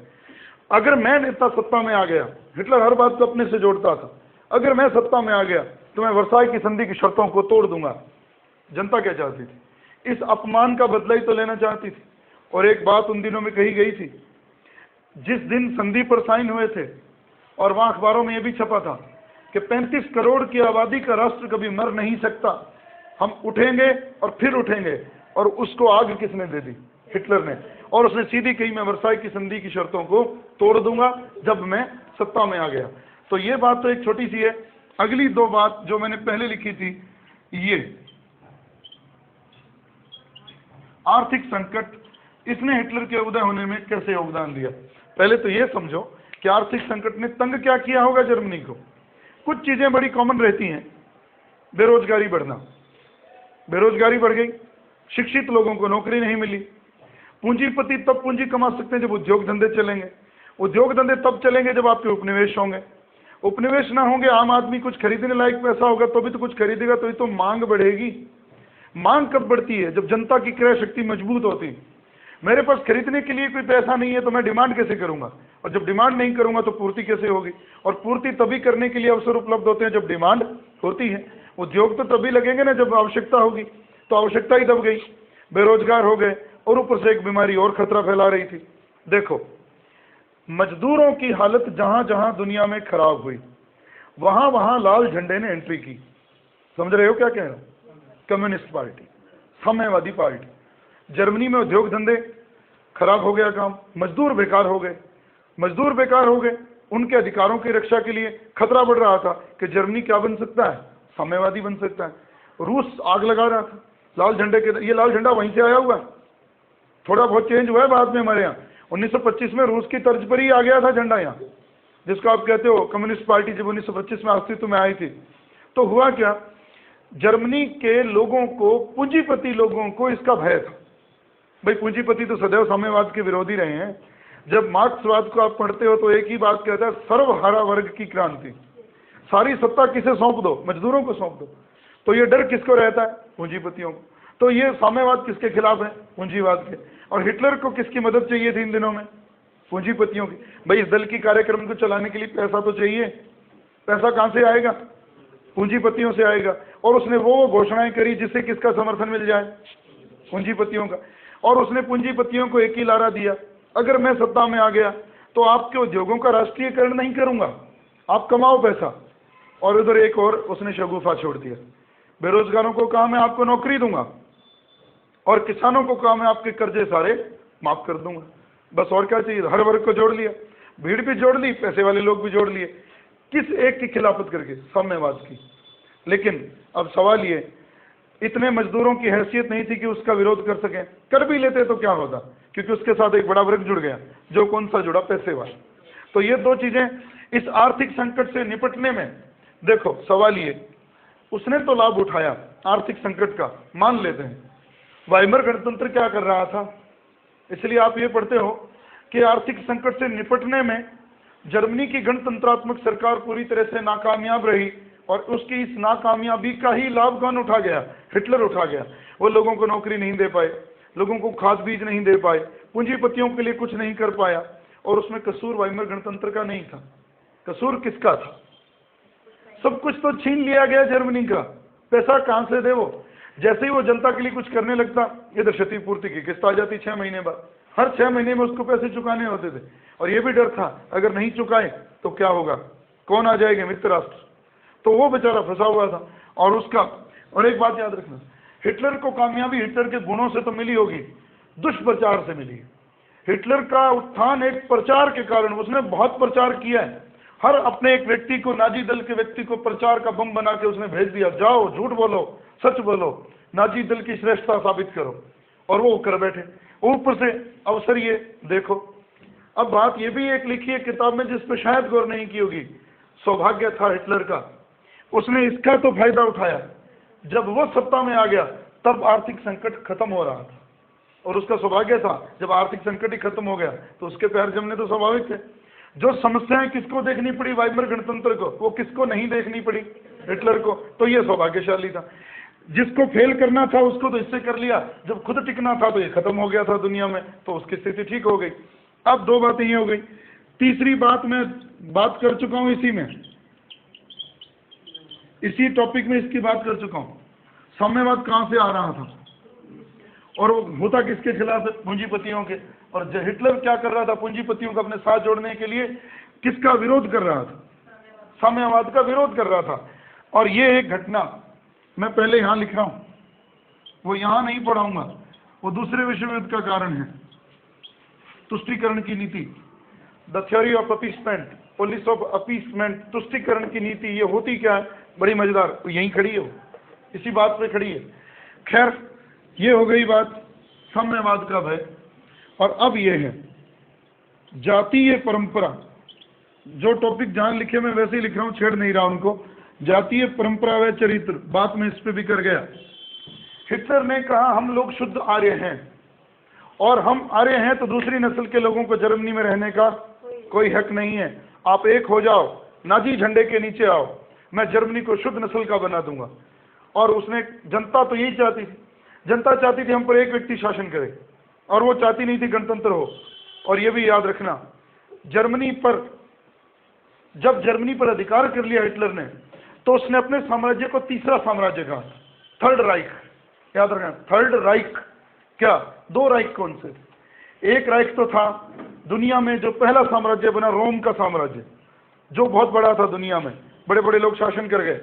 अगर मैं नेता सत्ता में आ गया, हिटलर हर बात को अपने से जोड़ता था, अगर मैं सत्ता में आ गया तो मैं वर्साई की संधि की शर्तों को तोड़ दूंगा। जनता क्या चाहती थी? इस अपमान का बदला ही तो लेना चाहती थी। और एक बात उन दिनों में कही गई थी, जिस दिन संधि पर साइन हुए थे, और वहां अखबारों में यह भी छपा था कि 35 करोड़ की आबादी का राष्ट्र कभी मर नहीं सकता, हम उठेंगे और फिर उठेंगे। और उसको आग किसने दे दी? हिटलर ने। और उसने सीधी कही, मैं वर्साई की संधि की शर्तों को तोड़ दूंगा जब मैं सत्ता में आ गया। तो ये बात तो एक छोटी सी है। अगली दो बात जो मैंने पहले लिखी थी, ये आर्थिक संकट, इसने हिटलर के उदय होने में कैसे योगदान दिया? पहले तो ये समझो कि आर्थिक संकट ने तंग क्या किया होगा जर्मनी को। कुछ चीजें बड़ी कॉमन रहती हैं, बेरोजगारी बढ़ना, बेरोजगारी बढ़ गई, शिक्षित लोगों को नौकरी नहीं मिली, पूंजीपति तब पूंजी कमा सकते हैं जब उद्योग धंधे चलेंगे, उद्योग धंधे तब चलेंगे जब आपके उपनिवेश होंगे। उपनिवेश ना होंगे, आम आदमी कुछ खरीदने लायक पैसा होगा तो भी तो कुछ खरीदेगा, तो ही तो मांग बढ़ेगी। मांग कब बढ़ती है? जब जनता की क्रय शक्ति मजबूत होती है। मेरे पास खरीदने के लिए कोई पैसा नहीं है तो मैं डिमांड कैसे करूंगा, और जब डिमांड नहीं करूंगा तो पूर्ति कैसे होगी, और पूर्ति तभी करने के लिए अवसर उपलब्ध होते हैं जब डिमांड होती है। उद्योग तो तभी लगेंगे ना जब आवश्यकता होगी, तो आवश्यकता ही दब गई, बेरोजगार हो गए, और ऊपर से एक बीमारी और खतरा फैला रही थी। देखो, मजदूरों की हालत जहां जहां दुनिया में खराब हुई, वहां वहां लाल झंडे ने एंट्री की। समझ रहे हो क्या कह रहा हूं? कम्युनिस्ट पार्टी, साम्यवादी पार्टी। जर्मनी में उद्योग धंधे खराब हो गया, काम, मजदूर बेकार हो गए। मजदूर बेकार हो गए, उनके अधिकारों की रक्षा के लिए खतरा बढ़ रहा था कि जर्मनी क्या बन सकता है, साम्यवादी बन सकता है। रूस आग लगा रहा था लाल झंडे के। ये लाल झंडा वहीं से आया हुआ है, थोड़ा बहुत चेंज हुआ है बाद में हमारे यहाँ। 1925 में रूस की तर्ज पर ही आ गया था झंडा यहाँ, जिसको आप कहते हो कम्युनिस्ट पार्टी जब 1925 में अस्तित्व में आई थी। तो हुआ क्या, जर्मनी के लोगों को, पूंजीपति लोगों को इसका भय था। भाई पूंजीपति तो सदैव साम्यवाद के विरोधी रहे हैं। जब मार्क्सवाद को आप पढ़ते हो तो एक ही बात कहता है, सर्वहारा वर्ग की क्रांति, सारी सत्ता किसे सौंप दो, मजदूरों को सौंप दो। तो ये डर किसको रहता है? पूंजीपतियों को। तो ये साम्यवाद किसके खिलाफ है? पूंजीवाद के। और हिटलर को किसकी मदद चाहिए थी इन दिनों में? पूंजीपतियों की। भाई इस दल की कार्यक्रम को चलाने के लिए पैसा तो चाहिए, पैसा कहां से आएगा? पूंजीपतियों से आएगा। और उसने वो घोषणाएं करी जिससे किसका समर्थन मिल जाए? पूंजीपतियों का। और उसने पूंजीपतियों को एक ही लारा दिया, अगर मैं सत्ता में आ गया तो आपके उद्योगों का राष्ट्रीयकरण नहीं करूंगा, आप कमाओ पैसा। और उधर एक और उसने शगुफा छोड़ दिया, बेरोजगारों को कहा मैं आपको नौकरी दूंगा, और किसानों को कहा मैं आपके कर्जे सारे माफ कर दूंगा। बस और क्या चाहिए? हर वर्ग को जोड़ लिया, भीड़ भी जोड़ ली, पैसे वाले लोग भी जोड़ लिए। किस एक की खिलाफत करके? साम्यवाद की। लेकिन अब सवाल ये, इतने मजदूरों की हैसियत नहीं थी कि उसका विरोध कर सकें। कर भी लेते तो क्या होता, क्योंकि उसके साथ एक बड़ा वर्ग जुड़ गया। जो कौन सा जुड़ा? पैसे वाला। तो ये दो चीजें इस आर्थिक संकट से निपटने में, देखो सवाल ये, उसने तो लाभ उठाया आर्थिक संकट का, मान लेते हैं। वाइमर गणतंत्र क्या कर रहा था? इसलिए आप ये पढ़ते हो कि आर्थिक संकट से निपटने में जर्मनी की गणतंत्रात्मक सरकार पूरी तरह से नाकामयाब रही, और उसकी इस नाकामयाबी का ही लाभ कौन उठा गया? हिटलर उठा गया। वो लोगों को नौकरी नहीं दे पाए, लोगों को खाद बीज नहीं दे पाए, पूंजीपतियों के लिए कुछ नहीं कर पाया। और उसमें कसूर वाइमर गणतंत्र का नहीं था, कसूर किसका था? सब कुछ तो छीन लिया गया जर्मनी का, पैसा कहां से दे वो? जैसे ही वो जनता के लिए कुछ करने लगता, इधर क्षतिपूर्ति की किस्त आ जाती 6 महीने बाद। हर 6 महीने में उसको पैसे चुकाने होते थे, और ये भी डर था अगर नहीं चुकाए तो क्या होगा, कौन आ जाएंगे? मित्र राष्ट्र। तो वो बेचारा फंसा हुआ था। और उसका, और एक बात याद रखना, हिटलर को कामयाबी हिटलर के गुणों से तो मिली होगी, दुष्प्रचार से मिली। हिटलर का उत्थान एक प्रचार के कारण, उसने बहुत प्रचार किया है। हर अपने एक व्यक्ति को, नाजी दल के व्यक्ति को प्रचार का बम बना के उसने भेज दिया, जाओ झूठ बोलो, सच बोलो, नाजी दल की श्रेष्ठता साबित करो। और वो कर बैठे। ऊपर से अवसर ये देखो। अब बात ये भी एक लिखी है किताब में जिस पर शायद गौर नहीं की होगी, सौभाग्य था हिटलर का, उसने इसका तो फायदा उठाया। जब वो सत्ता में आ गया तब आर्थिक संकट खत्म हो रहा था, और उसका सौभाग्य था जब आर्थिक संकट ही खत्म हो गया तो उसके पैर जमने तो स्वाभाविक थे। जो समस्याएं किसको देखनी पड़ी वाइमर गणतंत्र को, वो किसको नहीं देखनी पड़ी? हिटलर को। तो ये सौभाग्यशाली था। जिसको फेल करना था उसको तो इससे कर लिया, जब खुद टिकना था तो ये खत्म हो गया था दुनिया में, तो उसकी स्थिति ठीक हो गई। अब दो बातें ये हो गई। तीसरी बात मैं बात कर चुका हूं इसी में, इसी टॉपिक में इसकी बात कर चुका हूं। साम्यवाद कहां से आ रहा था और वो होता किसके खिलाफ है? पूंजीपतियों के। और हिटलर क्या कर रहा था? पूंजीपतियों को अपने साथ जोड़ने के लिए किसका विरोध कर रहा था? साम्यवाद का विरोध कर रहा था। और ये एक घटना मैं पहले यहां लिख रहा हूं, वो यहां नहीं पढ़ाऊंगा, वो दूसरे विश्व युद्ध का कारण है। तुष्टीकरण की नीति, the theory of appeasement, policy of appeasement, तुष्टीकरण की नीति। ये होती क्या है? बड़ी मजेदार, यहीं खड़ी है, इसी बात पे खड़ी है। खैर, ये हो गई बात साम्यवाद का भय। और अब ये है जातीय परंपरा। जो टॉपिक जहां लिखे मैं वैसे ही लिख रहा हूं, छेड़ नहीं रहा उनको। जातीय परंपरा व चरित्र, बात में इस पे भी कर गया। हिटलर ने कहा हम लोग शुद्ध आर्य हैं, और हम आर्य हैं तो दूसरी नस्ल के लोगों को जर्मनी में रहने का कोई हक नहीं है, आप एक हो जाओ, नाजी झंडे के नीचे आओ, मैं जर्मनी को शुद्ध नस्ल का बना दूंगा। और उसने, जनता तो यही चाहती थी, जनता चाहती थी हम पर एक व्यक्ति शासन करे, और वो चाहती नहीं थी गणतंत्र हो। और ये भी याद रखना, जर्मनी पर, जब जर्मनी पर अधिकार कर लिया हिटलर ने, तो उसने अपने साम्राज्य को तीसरा साम्राज्य कहा, थर्ड राइक। याद रखना, थर्ड राइक। क्या, दो राइक कौन से? एक राइक तो था दुनिया में जो पहला साम्राज्य बना, रोम का साम्राज्य, जो बहुत बड़ा था, दुनिया में बड़े बड़े लोग शासन कर गए।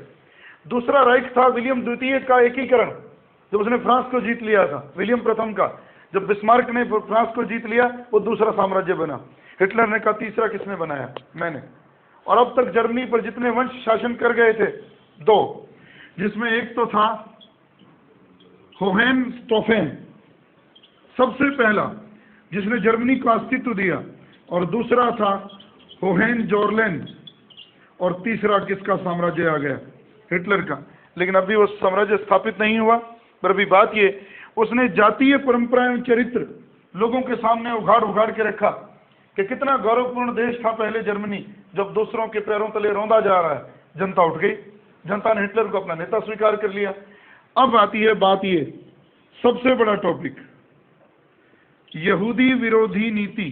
दूसरा राइक था विलियम द्वितीय का एकीकरण, जब उसने फ्रांस को जीत लिया था, विलियम प्रथम का, जब बिस्मार्क ने फ्रांस को जीत लिया, वो दूसरा साम्राज्य बना। हिटलर ने कहा तीसरा किसने बनाया? मैंने। और अब तक जर्मनी पर जितने वंश शासन कर गए थे, दो, जिसमें एक तो था होहेनस्टॉफेन, सबसे पहला जिसने जर्मनी को अस्तित्व दिया, और दूसरा था होहेनजोर्लेन, और तीसरा किसका साम्राज्य आ गया? हिटलर का। लेकिन अभी वो साम्राज्य स्थापित नहीं हुआ। पर अभी बात ये, उसने जातीय परंपरा एवं चरित्र लोगों के सामने उघाड़ उघाड़ के रखा कि कितना गौरवपूर्ण देश था पहले जर्मनी, जब दूसरों के पैरों तले रौंदा जा रहा है। जनता उठ गई, जनता ने हिटलर को अपना नेता स्वीकार कर लिया। अब आती है बात ये, सबसे बड़ा टॉपिक, यहूदी विरोधी नीति।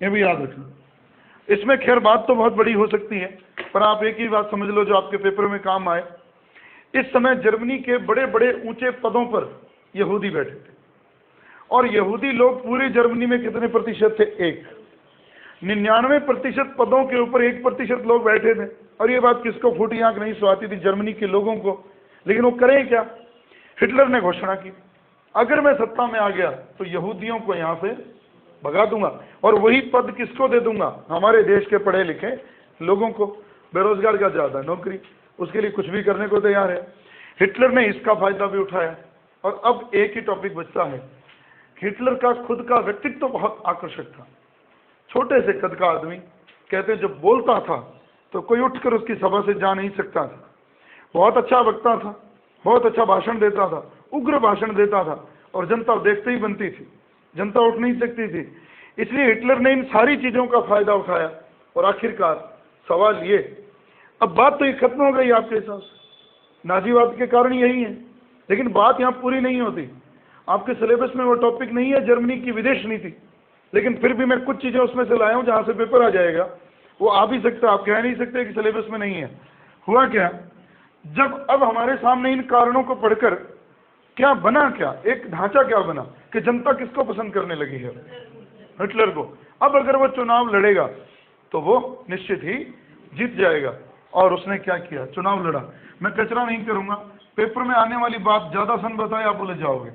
ये भी याद रखना। इसमें खैर बात तो बहुत बड़ी हो सकती है, पर आप एक ही बात समझ लो जो आपके पेपर में काम आए। इस समय जर्मनी के बड़े बड़े ऊंचे पदों पर यहूदी बैठे थे, और यहूदी लोग पूरे जर्मनी में कितने प्रतिशत थे? 99% पदों के ऊपर 1% लोग बैठे थे। और ये बात किसको फूटी आंख नहीं सुहाती थी? जर्मनी के लोगों को। लेकिन वो करें क्या? हिटलर ने घोषणा की, अगर मैं सत्ता में आ गया तो यहूदियों को यहाँ से भगा दूंगा, और वही पद किसको दे दूंगा? हमारे देश के पढ़े लिखे लोगों को। बेरोजगार का ज्यादा नौकरी, उसके लिए कुछ भी करने को तैयार है। हिटलर ने इसका फायदा भी उठाया। और अब एक ही टॉपिक बचता है, हिटलर का खुद का व्यक्तित्व तो बहुत आकर्षक था। छोटे से कद का आदमी, कहते हैं जब बोलता था तो कोई उठकर उसकी सभा से जा नहीं सकता था। बहुत अच्छा वक्ता था, बहुत अच्छा भाषण देता था, उग्र भाषण देता था, और जनता देखते ही बनती थी, जनता उठ नहीं सकती थी। इसलिए हिटलर ने इन सारी चीजों का फायदा उठाया। और आखिरकार सवाल ये, अब बात तो ये खत्म हो गई आपके साथ, नाजीवाद के कारण यही है। लेकिन बात यहाँ पूरी नहीं होती। आपके सिलेबस में वो टॉपिक नहीं है जर्मनी की विदेश नीति, लेकिन फिर भी मैं कुछ चीजें उसमें से लाया हूं जहां से पेपर आ जाएगा। वो आ भी सकता है, आप कह नहीं सकते कि सिलेबस में नहीं है। हुआ क्या, जब अब हमारे सामने इन कारणों को पढ़कर क्या बना, क्या एक ढांचा क्या बना कि जनता किसको पसंद करने लगी है? हिटलर को। अब अगर वो चुनाव लड़ेगा तो वो निश्चित ही जीत जाएगा। और उसने क्या किया? चुनाव लड़ा। मैं कचरा नहीं करूंगा, पेपर में आने वाली बात ज्यादा सन बताए आप बोले जाओगे।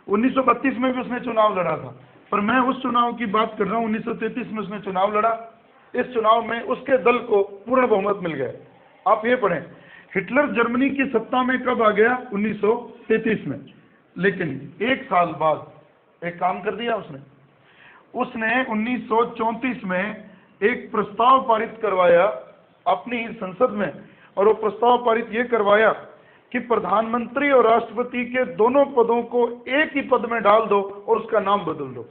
1932 में भी उसने चुनाव लड़ा था, पर मैं उस चुनाव की बात कर रहा हूं। 1933 में उसने चुनाव लड़ा। इस चुनाव में उसके दल को पूर्ण बहुमत मिल गया। आप ये पढ़ें, हिटलर जर्मनी की सत्ता में कब आ गया? 1933 में। लेकिन एक साल बाद एक काम कर दिया उसने 1934 में एक प्रस्ताव पारित करवाया अपनी संसद में। और वो प्रस्ताव पारित ये करवाया कि प्रधानमंत्री और राष्ट्रपति के दोनों पदों को एक ही पद में डाल दो और उसका नाम बदल दो,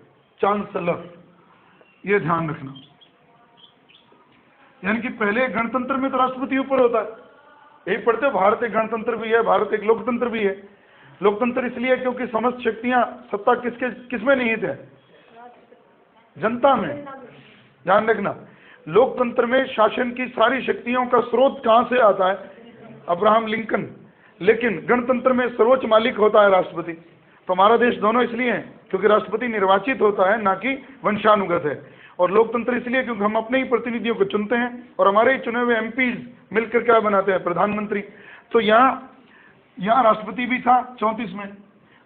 चांसलर। ये ध्यान रखना। यानी कि पहले गणतंत्र में तो राष्ट्रपति ऊपर होता है, यही पढ़ते, भारत एक गणतंत्र भी है, भारत एक लोकतंत्र भी है। लोकतंत्र इसलिए क्योंकि समस्त शक्तियां, सत्ता किसमें निहित है? जनता में। ध्यान रखना, लोकतंत्र में शासन की सारी शक्तियों का स्रोत कहां से आता है? Abraham Lincoln. लेकिन गणतंत्र में सर्वोच्च मालिक होता है राष्ट्रपति। तो हमारा देश दोनों इसलिए है क्योंकि राष्ट्रपति निर्वाचित होता है, ना कि वंशानुगत है। और लोकतंत्र इसलिए क्योंकि हम अपने ही प्रतिनिधियों को चुनते हैं, और हमारे ही चुने हुए एमपीज मिलकर क्या बनाते हैं? प्रधानमंत्री। तो यहाँ राष्ट्रपति भी था 34 में,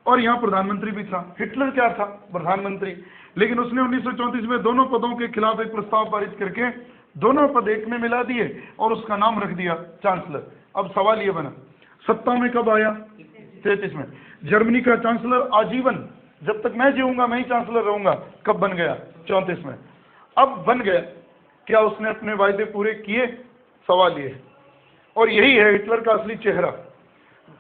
और यहाँ प्रधानमंत्री भी था। हिटलर क्या था? प्रधानमंत्री। लेकिन उसने 1934 में दोनों पदों के खिलाफ एक प्रस्ताव पारित करके दोनों पद एक में मिला दिए और उसका नाम रख दिया चांसलर। अब सवाल ये बना, सत्ता में कब आया? 33 में। जर्मनी का चांसलर आजीवन, जब तक मैं जीऊंगा मैं ही चांसलर रहूंगा। कब बन गया? 34 में। अब बन गया, क्या उसने अपने वायदे पूरे किए? सवाल ये है। और यही है हिटलर का असली चेहरा।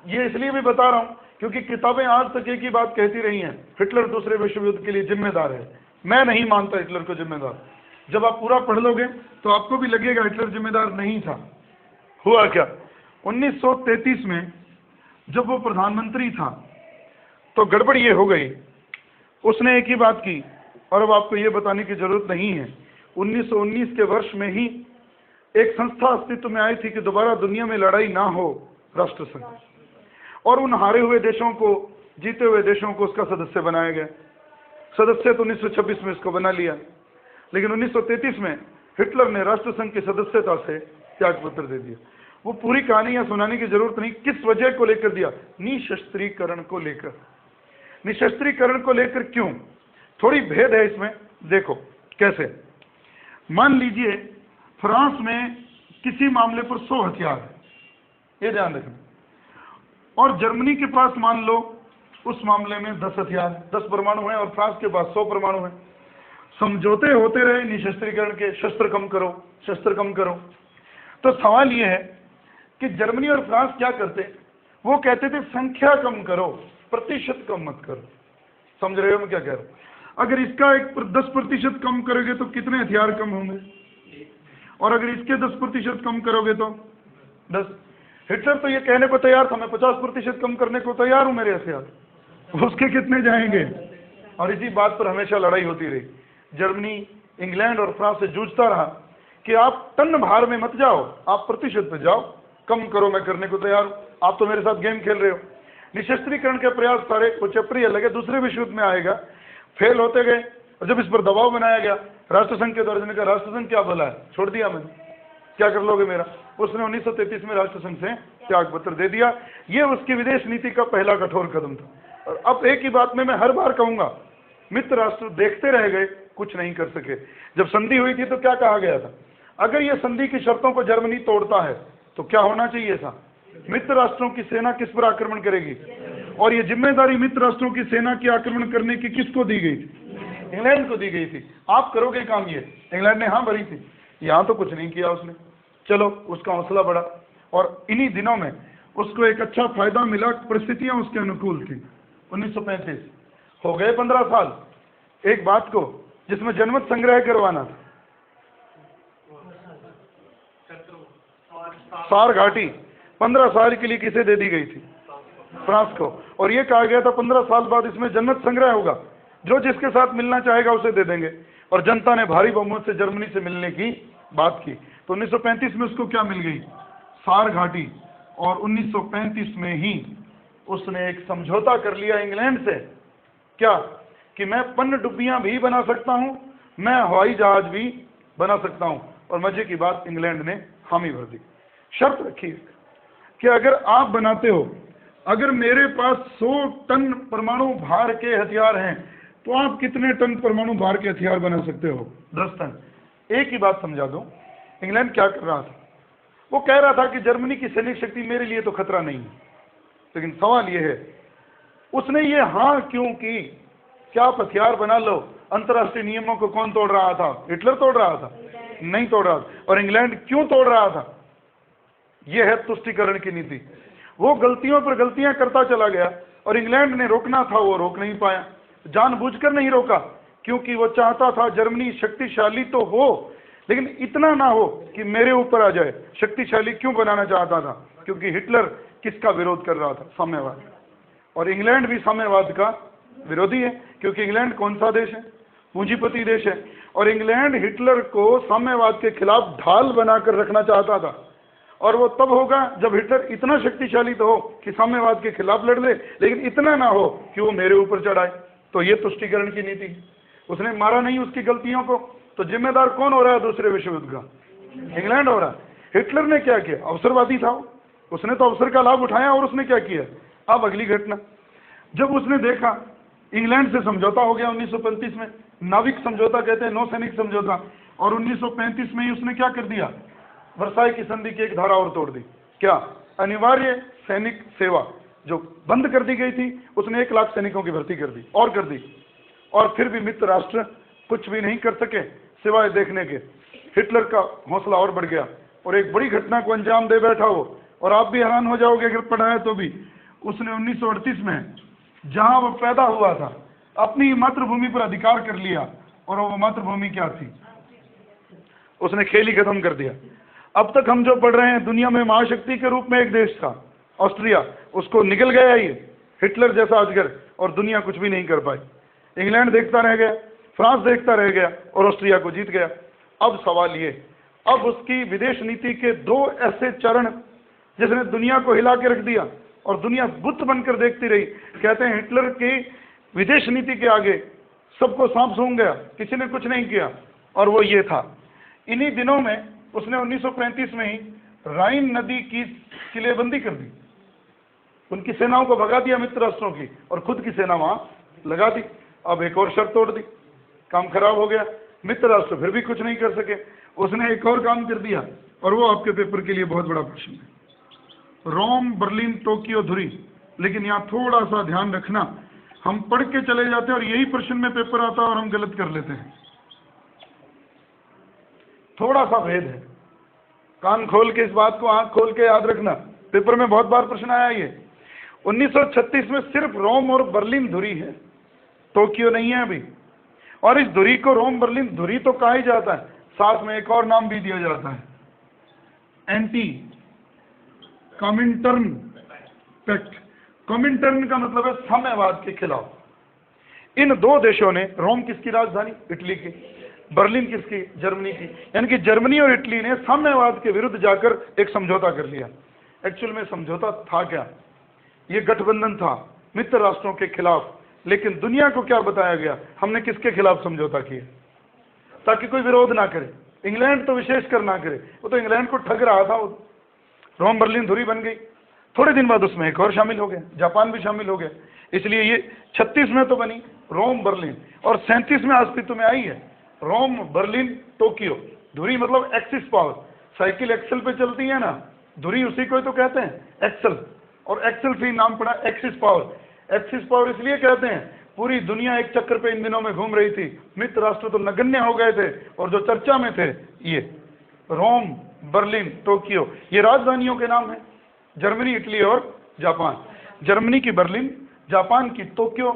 ये इसलिए भी बता रहा हूं क्योंकि किताबें आज तक एक ही बात कहती रही हैं, हिटलर दूसरे विश्व युद्ध के लिए जिम्मेदार है। मैं नहीं मानता हिटलर को जिम्मेदार। जब आप पूरा पढ़ लोगे तो आपको भी लगेगा हिटलर जिम्मेदार नहीं था। हुआ क्या, 1933 में जब वो प्रधानमंत्री था तो गड़बड़ ये हो गई, उसने एक ही बात की, और अब आपको ये बताने की जरूरत नहीं है, 1919 के वर्ष में ही एक संस्था अस्तित्व में आई थी कि दोबारा दुनिया में लड़ाई ना हो, राष्ट्र संघ, और उन हारे हुए देशों को जीते हुए देशों को उसका सदस्य बनाया गया। सदस्य तो 1926 में इसको बना लिया, लेकिन 1933 में हिटलर ने राष्ट्र संघ की सदस्यता से त्याग पत्र दे दिया। वो पूरी कहानी यहाँ सुनाने की जरूरत नहीं, किस वजह को लेकर दिया, निशस्त्रीकरण को लेकर। निशस्त्रीकरण को लेकर क्यों, थोड़ी भेद है इसमें, देखो कैसे। मान लीजिए फ्रांस में किसी मामले पर 100 हथियार है, ये ध्यान रखना, और जर्मनी के पास मान लो उस मामले में 10 हथियार, 10 परमाणु हैं, और फ्रांस के पास 100 परमाणु हैं। समझौते होते रहे निशस्त्रीकरण के, शस्त्र कम करो, शस्त्र कम करो। तो सवाल ये है कि जर्मनी और फ्रांस क्या करते, वो कहते थे संख्या कम करो, प्रतिशत कम मत करो। समझ रहे हो मैं क्या कह रहा हूं? अगर इसका 10% कम करोगे तो कितने हथियार कम होंगे, और अगर इसके 10% कम करोगे तो 10। हिटलर तो ये कहने को तैयार था, मैं 50% कम करने को तैयार हूं मेरे हथियार, उसके कितने जाएंगे? और इसी बात पर हमेशा लड़ाई होती रही। जर्मनी इंग्लैंड और फ्रांस से जूझता रहा कि आप टन भार में मत जाओ, आप प्रतिशत पे जाओ, कम करो, मैं करने को तैयार हूं, आप तो मेरे साथ गेम खेल रहे हो। निशस्त्रीकरण के प्रयास सारे कुछ अप्रिय लगे, दूसरे विश्व युद्ध में आएगा, फेल होते गए, और जब इस पर दबाव बनाया गया राष्ट्रसंघ के द्वारा, कहा राष्ट्रसंघ क्या बोला है, छोड़ दिया मैंने, क्या कर लोगे मेरा। उसने 1933 में राष्ट्रसंघ से त्याग पत्र दे दिया। ये उसकी विदेश नीति का पहला कठोर कदम था। और अब एक ही बात में मैं हर बार कहूंगा, मित्र राष्ट्र देखते रह गए, कुछ नहीं कर सके। जब संधि हुई थी तो क्या कहा गया था, अगर ये संधि की शर्तों को जर्मनी तोड़ता है तो क्या होना चाहिए था, मित्र राष्ट्रों की सेना किस पर आक्रमण करेगी, और ये जिम्मेदारी मित्र राष्ट्रों की सेना की आक्रमण करने की किसको दी गई थी, इंग्लैंड को दी गई थी। आप करोगे काम, ये इंग्लैंड ने हाँ भरी थी, यहाँ तो कुछ नहीं किया उसने। चलो उसका हौसला बढ़ा, और इन्हीं दिनों में उसको एक अच्छा फायदा मिला, परिस्थितियां उसके अनुकूल थी। 1935 हो गए 15 साल एक बात को जिसमें जनमत संग्रह करवाना था, सार घाटी 15 साल के लिए किसे दे दी गई थी, फ्रांस को, और ये कहा गया था 15 साल बाद इसमें जनमत संग्रह होगा, जो जिसके साथ मिलना चाहेगा उसे दे देंगे। और जनता ने भारी बहुमत से जर्मनी से मिलने की बात की। तो 1935 में उसको क्या मिल गई, सार घाटी, और 1935 में ही उसने एक समझौता कर लिया इंग्लैंड से, क्या कि मैं पनडुब्बियां भी बना सकता हूं, मैं हवाई जहाज भी बना सकता हूं। और मजे की बात, इंग्लैंड ने हामी भर दी। शर्त रखी कि अगर आप बनाते हो, अगर मेरे पास 100 टन परमाणु भार के हथियार हैं तो आप कितने टन परमाणु भार के हथियार बना सकते हो, 10 टन। एक ही बात समझा दो, इंग्लैंड क्या कर रहा था, वो कह रहा था कि जर्मनी की सैनिक शक्ति मेरे लिए तो खतरा नहीं है, लेकिन सवाल ये है उसने ये हाँ क्यों की, क्या आप हथियार बना लो, अंतर्राष्ट्रीय नियमों को कौन तोड़ रहा था, हिटलर तोड़ रहा था, नहीं तोड़ रहा था। और इंग्लैंड क्यों तोड़ रहा था, यह है तुष्टीकरण की नीति। वो गलतियों पर गलतियां करता चला गया, और इंग्लैंड ने रोकना था वो रोक नहीं पाया, जानबूझकर नहीं रोका, क्योंकि वो चाहता था जर्मनी शक्तिशाली तो हो लेकिन इतना ना हो कि मेरे ऊपर आ जाए। शक्तिशाली क्यों बनाना चाहता था, क्योंकि हिटलर किसका विरोध कर रहा था, साम्यवाद, और इंग्लैंड भी साम्यवाद का विरोधी है, क्योंकि इंग्लैंड कौन सा देश है, पूंजीपति देश है, और इंग्लैंड हिटलर को साम्यवाद के खिलाफ ढाल बनाकर रखना चाहता था। और वो तब होगा जब हिटलर इतना शक्तिशाली तो हो कि साम्यवाद के खिलाफ लड़ ले, लेकिन इतना ना हो कि वो मेरे ऊपर चढ़ाए। तो ये तुष्टीकरण की नीति, उसने मारा नहीं उसकी गलतियों को, तो जिम्मेदार कौन हो रहा है दूसरे विश्व युद्ध का, इंग्लैंड हो रहा है। हिटलर ने क्या किया, अवसरवादी था, उसने तो अवसर का लाभ उठाया, और उसने क्या किया, अब अगली घटना, जब उसने देखा इंग्लैंड से समझौता हो गया 1935 में, नाविक समझौता कहते हैं, नौसैनिक समझौता, और 1935 में ही उसने क्या कर दिया, वर्साई की संधि की एक धारा और तोड़ दी। क्या, अनिवार्य सैनिक सेवा जो बंद कर दी गई थी, उसने 1 लाख सैनिकों की भर्ती कर दी, और कर दी। और फिर भी मित्र राष्ट्र कुछ भी नहीं कर सके सिवाय देखने के। हिटलर का हौसला और बढ़ गया, और एक बड़ी घटना को अंजाम दे बैठा वो, और आप भी हैरान हो जाओगे अगर पढ़ा है तो भी। उसने 1938 में जहां वो पैदा हुआ था, अपनी मातृभूमि पर अधिकार कर लिया, और वो मातृभूमि क्या थी, उसने खेल ही खत्म कर दिया। अब तक हम जो पढ़ रहे हैं, दुनिया में महाशक्ति के रूप में एक देश था ऑस्ट्रिया, उसको निकल गया ये हिटलर जैसा अजगर, और दुनिया कुछ भी नहीं कर पाई। इंग्लैंड देखता रह गया, फ्रांस देखता रह गया, और ऑस्ट्रिया को जीत गया। अब सवाल ये, अब उसकी विदेश नीति के दो ऐसे चरण जिसने दुनिया को हिला के रख दिया और दुनिया बुत बनकर देखती रही। कहते हैं हिटलर की विदेश नीति के आगे सबको सांप सूंघ गया, किसी ने कुछ नहीं किया, और वो ये था। इन्हीं दिनों में उसने 1935 में ही राइन नदी की किलेबंदी कर दी, उनकी सेनाओं को भगा दिया मित्र राष्ट्रों की, और खुद की सेना वहां लगा दी। अब एक और शर्त तोड़ दी, काम खराब हो गया, मित्र राष्ट्र फिर भी कुछ नहीं कर सके। उसने एक और काम कर दिया, और वो आपके पेपर के लिए बहुत बड़ा प्रश्न है, रोम, बर्लिन, टोक्यो, धुरी। लेकिन यहाँ थोड़ा सा ध्यान रखना, हम पढ़ के चले जाते हैं और यही प्रश्न में पेपर आता है और हम गलत कर लेते हैं। थोड़ा सा भेद है, कान खोल के इस बात को आंख खोल के याद रखना, पेपर में बहुत बार प्रश्न आया ये। 1936 में सिर्फ रोम और बर्लिन धुरी है, टोक्यो नहीं है अभी। और इस धुरी को रोम बर्लिन धुरी तो कहा ही जाता है, साथ में एक और नाम भी दिया जाता है, एंटी कॉमिंटर्न पैक्ट। कॉमिंटर्न का मतलब है साम्यवाद के खिलाफ। इन दो देशों ने, रोम किसकी राजधानी, इटली की, बर्लिन किसकी, जर्मनी की, यानी कि जर्मनी और इटली ने साम्यवाद के विरुद्ध जाकर एक समझौता कर लिया। एक्चुअल में समझौता था क्या, ये गठबंधन था मित्र राष्ट्रों के खिलाफ। लेकिन दुनिया को क्या बताया गया, हमने किसके खिलाफ समझौता किया, ताकि कोई विरोध ना करे, इंग्लैंड तो विशेष कर ना करे, वो तो इंग्लैंड को ठग रहा था। रोम बर्लिन धुरी बन गई, थोड़े दिन बाद उसमें एक और शामिल हो गया, जापान भी शामिल हो गया। इसलिए ये 36 में तो बनी रोम बर्लिन, और 37 में अस्तित्व में आई है रोम बर्लिन टोक्यो। धुरी मतलब एक्सिस पावर, साइकिल एक्सेल पे चलती है ना, धुरी उसी को ही तो कहते हैं एक्सेल, और एक्सेल से ही नाम पड़ा एक्सिस पावर। एक्सिस पावर इसलिए कहते हैं, पूरी दुनिया एक चक्कर पे इन दिनों में घूम रही थी, मित्र राष्ट्र तो नगण्य हो गए थे, और जो चर्चा में थे ये रोम, बर्लिन, टोक्यो, ये राजधानियों के नाम हैं, जर्मनी, इटली और जापान। जर्मनी की बर्लिन, जापान की टोक्यो,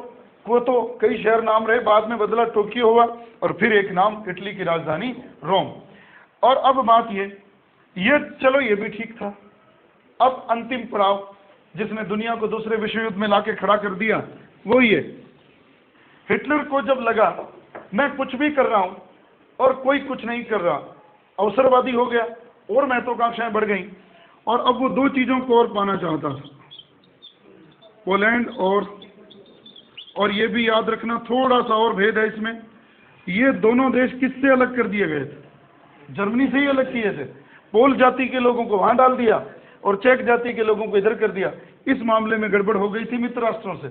वो तो कई शहर नाम रहे, बाद में बदला टोक्यो हुआ, और फिर एक नाम इटली की राजधानी रोम। और अब बात ये चलो ये भी ठीक था। अब अंतिम पड़ाव जिसने दुनिया को दूसरे विश्व युद्ध में लाके खड़ा कर दिया, वो ये, हिटलर को जब लगा मैं कुछ भी कर रहा हूं और कोई कुछ नहीं कर रहा, अवसरवादी हो गया और महत्वाकांक्षाएं बढ़ गई, और अब वो दो चीजों को और पाना चाहता था, पोलैंड और ये भी याद रखना, थोड़ा सा और भेद है इसमें, ये दोनों देश किससे अलग कर दिए गए थे, जर्मनी से ही अलग किए थे। पोल जाति के लोगों को वहां डाल दिया और चेक जाति के लोगों को इधर कर दिया। इस मामले में गड़बड़ हो गई थी मित्र राष्ट्रों से।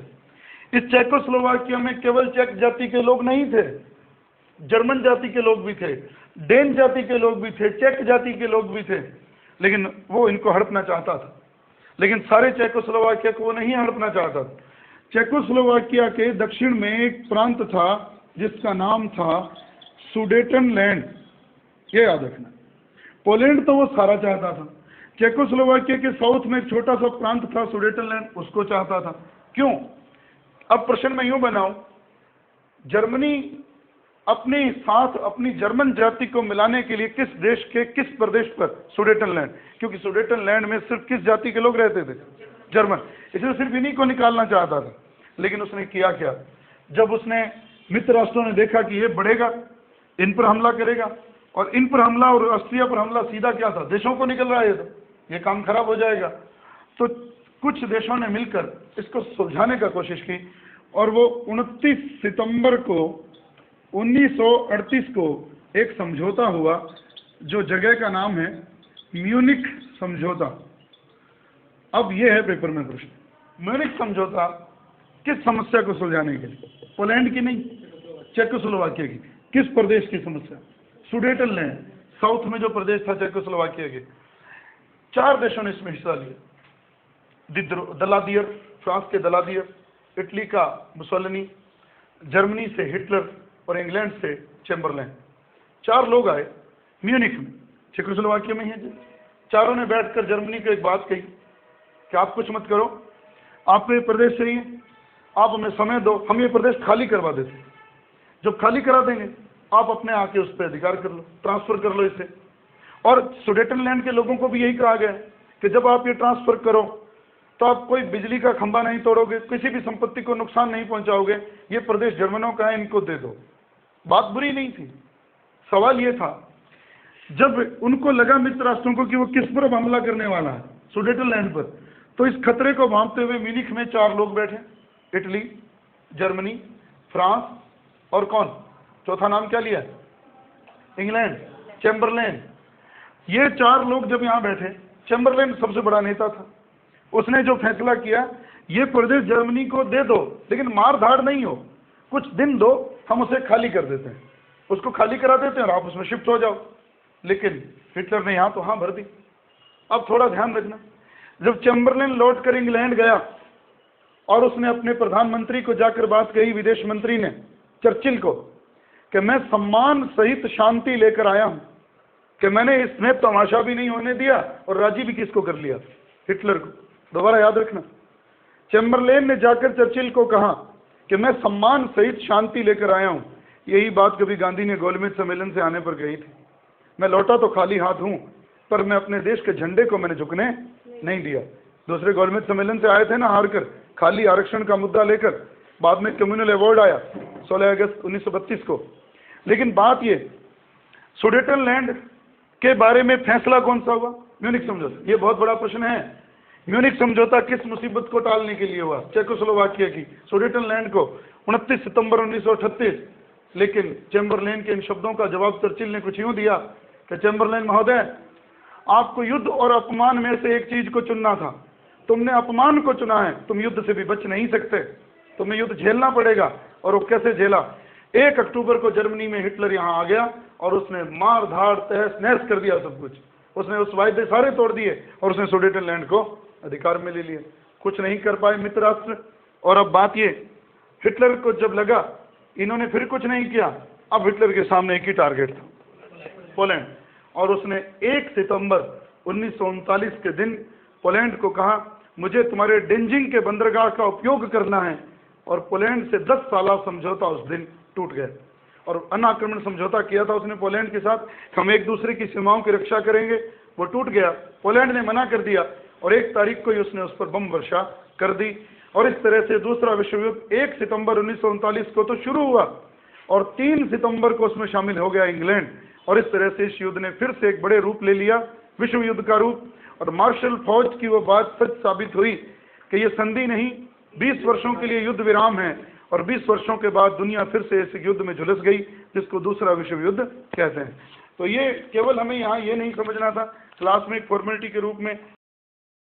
इस चेकोस्लोवाकिया में केवल चेक जाति के लोग नहीं थे, जर्मन जाति के लोग भी थे, डेन जाति के लोग भी थे, चेक जाति के लोग भी थे, लेकिन वो इनको हड़पना चाहता था। लेकिन सारे चेकोस्लोवाकिया को वो नहीं हड़पना चाहता था। चेकोस्लोवाकिया के दक्षिण में एक प्रांत था जिसका नाम था सुडेटनलैंड, ये याद रखना। पोलैंड तो वो सारा चाहता था, चेकोस्लोवाकिया के साउथ में एक छोटा सा प्रांत था सुडेटनलैंड, उसको चाहता था। क्यों? अब प्रश्न मैं यूं बनाऊं, जर्मनी अपने साथ अपनी जर्मन जाति को मिलाने के लिए किस देश के किस प्रदेश पर, सुडेटनलैंड, क्योंकि सुडेटनलैंड में सिर्फ किस जाति के लोग रहते थे, जर्मन, इसलिए सिर्फ इन्हीं को निकालना चाहता था। लेकिन उसने किया क्या, जब उसने मित्र राष्ट्रों ने देखा कि ये बढ़ेगा, इन पर हमला करेगा, और इन पर हमला और ऑस्ट्रिया पर हमला सीधा क्या था, देशों को निकल रहा है, तो ये काम खराब हो जाएगा। तो कुछ देशों ने मिलकर इसको सुलझाने का कोशिश की, और वो 29 सितंबर को 1938 को एक समझौता हुआ, जो जगह का नाम है म्यूनिख समझौता। अब ये है पेपर में प्रश्न, म्यूनिख समझौता किस समस्या को सुलझाने के लिए, पोलैंड की नहीं, चेकोस्लोवाकिया की, किस प्रदेश की समस्या, सुडेटनलैंड, साउथ में जो प्रदेश था चेकोस्लोवाकिया के। 4 देशों ने इसमें हिस्सा लिया, दलादियर, फ्रांस के दलादियर, इटली का मुसोलिनी, जर्मनी से हिटलर और इंग्लैंड से चैम्बरलैन। 4 लोग आए म्यूनिख में, चेकोस्लोवाकिया में है। चारों ने बैठकर जर्मनी को एक बात कही कि आप कुछ मत करो, आपको ये प्रदेश चाहिए, आप हमें समय दो, हम ये प्रदेश खाली करवा देते, जब खाली करा देंगे आप अपने आके उस पर अधिकार कर लो, ट्रांसफर कर लो इसे। और सुडेटनलैंड के लोगों को भी यही कहा गया है कि जब आप ये ट्रांसफर करो तो आप कोई बिजली का खंभा नहीं तोड़ोगे, किसी भी संपत्ति को नुकसान नहीं पहुंचाओगे, ये प्रदेश जर्मनों का है, इनको दे दो। बात बुरी नहीं थी। सवाल ये था, जब उनको लगा मित्र राष्ट्रों को कि वो किस पर हमला करने वाला है, सुडेटनलैंड पर, तो इस खतरे को भांपते हुए म्यूनिख में 4 लोग बैठे, इटली, जर्मनी, फ्रांस और कौन, चौथा नाम क्या लिया, इंग्लैंड, चैम्बरलेन। ये 4 लोग जब यहाँ बैठे, चैम्बरलेन सबसे बड़ा नेता था, उसने जो फैसला किया, ये प्रदेश जर्मनी को दे दो, लेकिन मार धाड़ नहीं हो, कुछ दिन दो, हम उसे खाली कर देते हैं, उसको खाली करा देते हैं और आप उसमें शिफ्ट हो जाओ। लेकिन हिटलर ने यहाँ तो हाँ भर दी। अब थोड़ा ध्यान रखना, जब चैम्बरलेन लौट कर इंग्लैंड गया और उसने अपने प्रधानमंत्री को जाकर बात कही, विदेश मंत्री ने चर्चिल को, कि मैं सम्मान सहित शांति लेकर आया हूं, कि मैंने इसमें तमाशा भी नहीं होने दिया और राजी भी किसको कर लिया, हिटलर को। दोबारा याद रखना, चैम्बरलेन ने जाकर चर्चिल को कहा कि मैं सम्मान सहित शांति लेकर आया हूं। यही बात कभी गांधी ने गोलमेज सम्मेलन से आने पर कही थी, मैं लौटा तो खाली हाथ हूं, पर मैं अपने देश के झंडे को मैंने झुकने नहीं दिया। दूसरे गोलमेज सम्मेलन से आए थे ना हार कर, खाली आरक्षण का मुद्दा लेकर, बाद में कम्युनल अवार्ड आया 16 अगस्त 1932 को। लेकिन बात ये, सुडेटनलैंड के बारे में फैसला कौन सा हुआ, म्यूनिख समझौता। ये बहुत बड़ा प्रश्न है, म्यूनिख समझौता किस मुसीबत को टालने के लिए हुआ, चेकोस्लोवाकिया की, सुडेटनलैंड को 29 सितंबर 1938। लेकिन चैम्बरलेन के इन शब्दों का जवाब चर्चिल ने कुछ यूं दिया कि चैम्बरलेन महोदय, आपको युद्ध और अपमान में से एक चीज को चुनना था, तुमने अपमान को चुना है, तुम युद्ध से भी बच नहीं सकते, तुम्हें युद्ध झेलना पड़ेगा। और वो कैसे झेला, 1 अक्टूबर को जर्मनी में हिटलर यहाँ आ गया और उसने मार धाड़ तहस नहस कर दिया सब कुछ, उसने उस वायदे सारे तोड़ दिए और उसने सुडेटनलैंड को अधिकार में ले लिया। कुछ नहीं कर पाए मित्र राष्ट्र। और अब बात ये, हिटलर को जब लगा इन्होंने फिर कुछ नहीं किया, अब हिटलर के सामने एक ही टारगेट था, पोलैंड। और उसने 1 सितंबर 1939 के दिन पोलैंड को कहा, मुझे तुम्हारे डेंजिंग के बंदरगाह का उपयोग करना है। और पोलैंड से 10 साल समझौता उस दिन टूट गया। और अनाक्रमण समझौता किया था उसने पोलैंड के साथ, हम एक दूसरे की सीमाओं की रक्षा करेंगे, वो टूट गया। पोलैंड ने मना कर दिया और 1 तारीख को ही उसने उस पर बम वर्षा कर दी। और इस तरह से दूसरा विश्व युद्ध 1 सितंबर 1939 को तो शुरू हुआ और 3 सितंबर को उसमें शामिल हो गया इंग्लैंड। और इस तरह से इस युद्ध ने फिर से एक बड़े रूप ले लिया, विश्व युद्ध का रूप। और मार्शल फौज की वो बात सच साबित हुई कि ये संधि नहीं, 20 वर्षों के लिए युद्ध विराम है और 20 वर्षों के बाद दुनिया फिर से इस युद्ध में झुलस गई जिसको दूसरा विश्व युद्ध कहते हैं। तो ये केवल हमें यहाँ ये नहीं समझना था क्लास में एक फॉर्मेलिटी के रूप में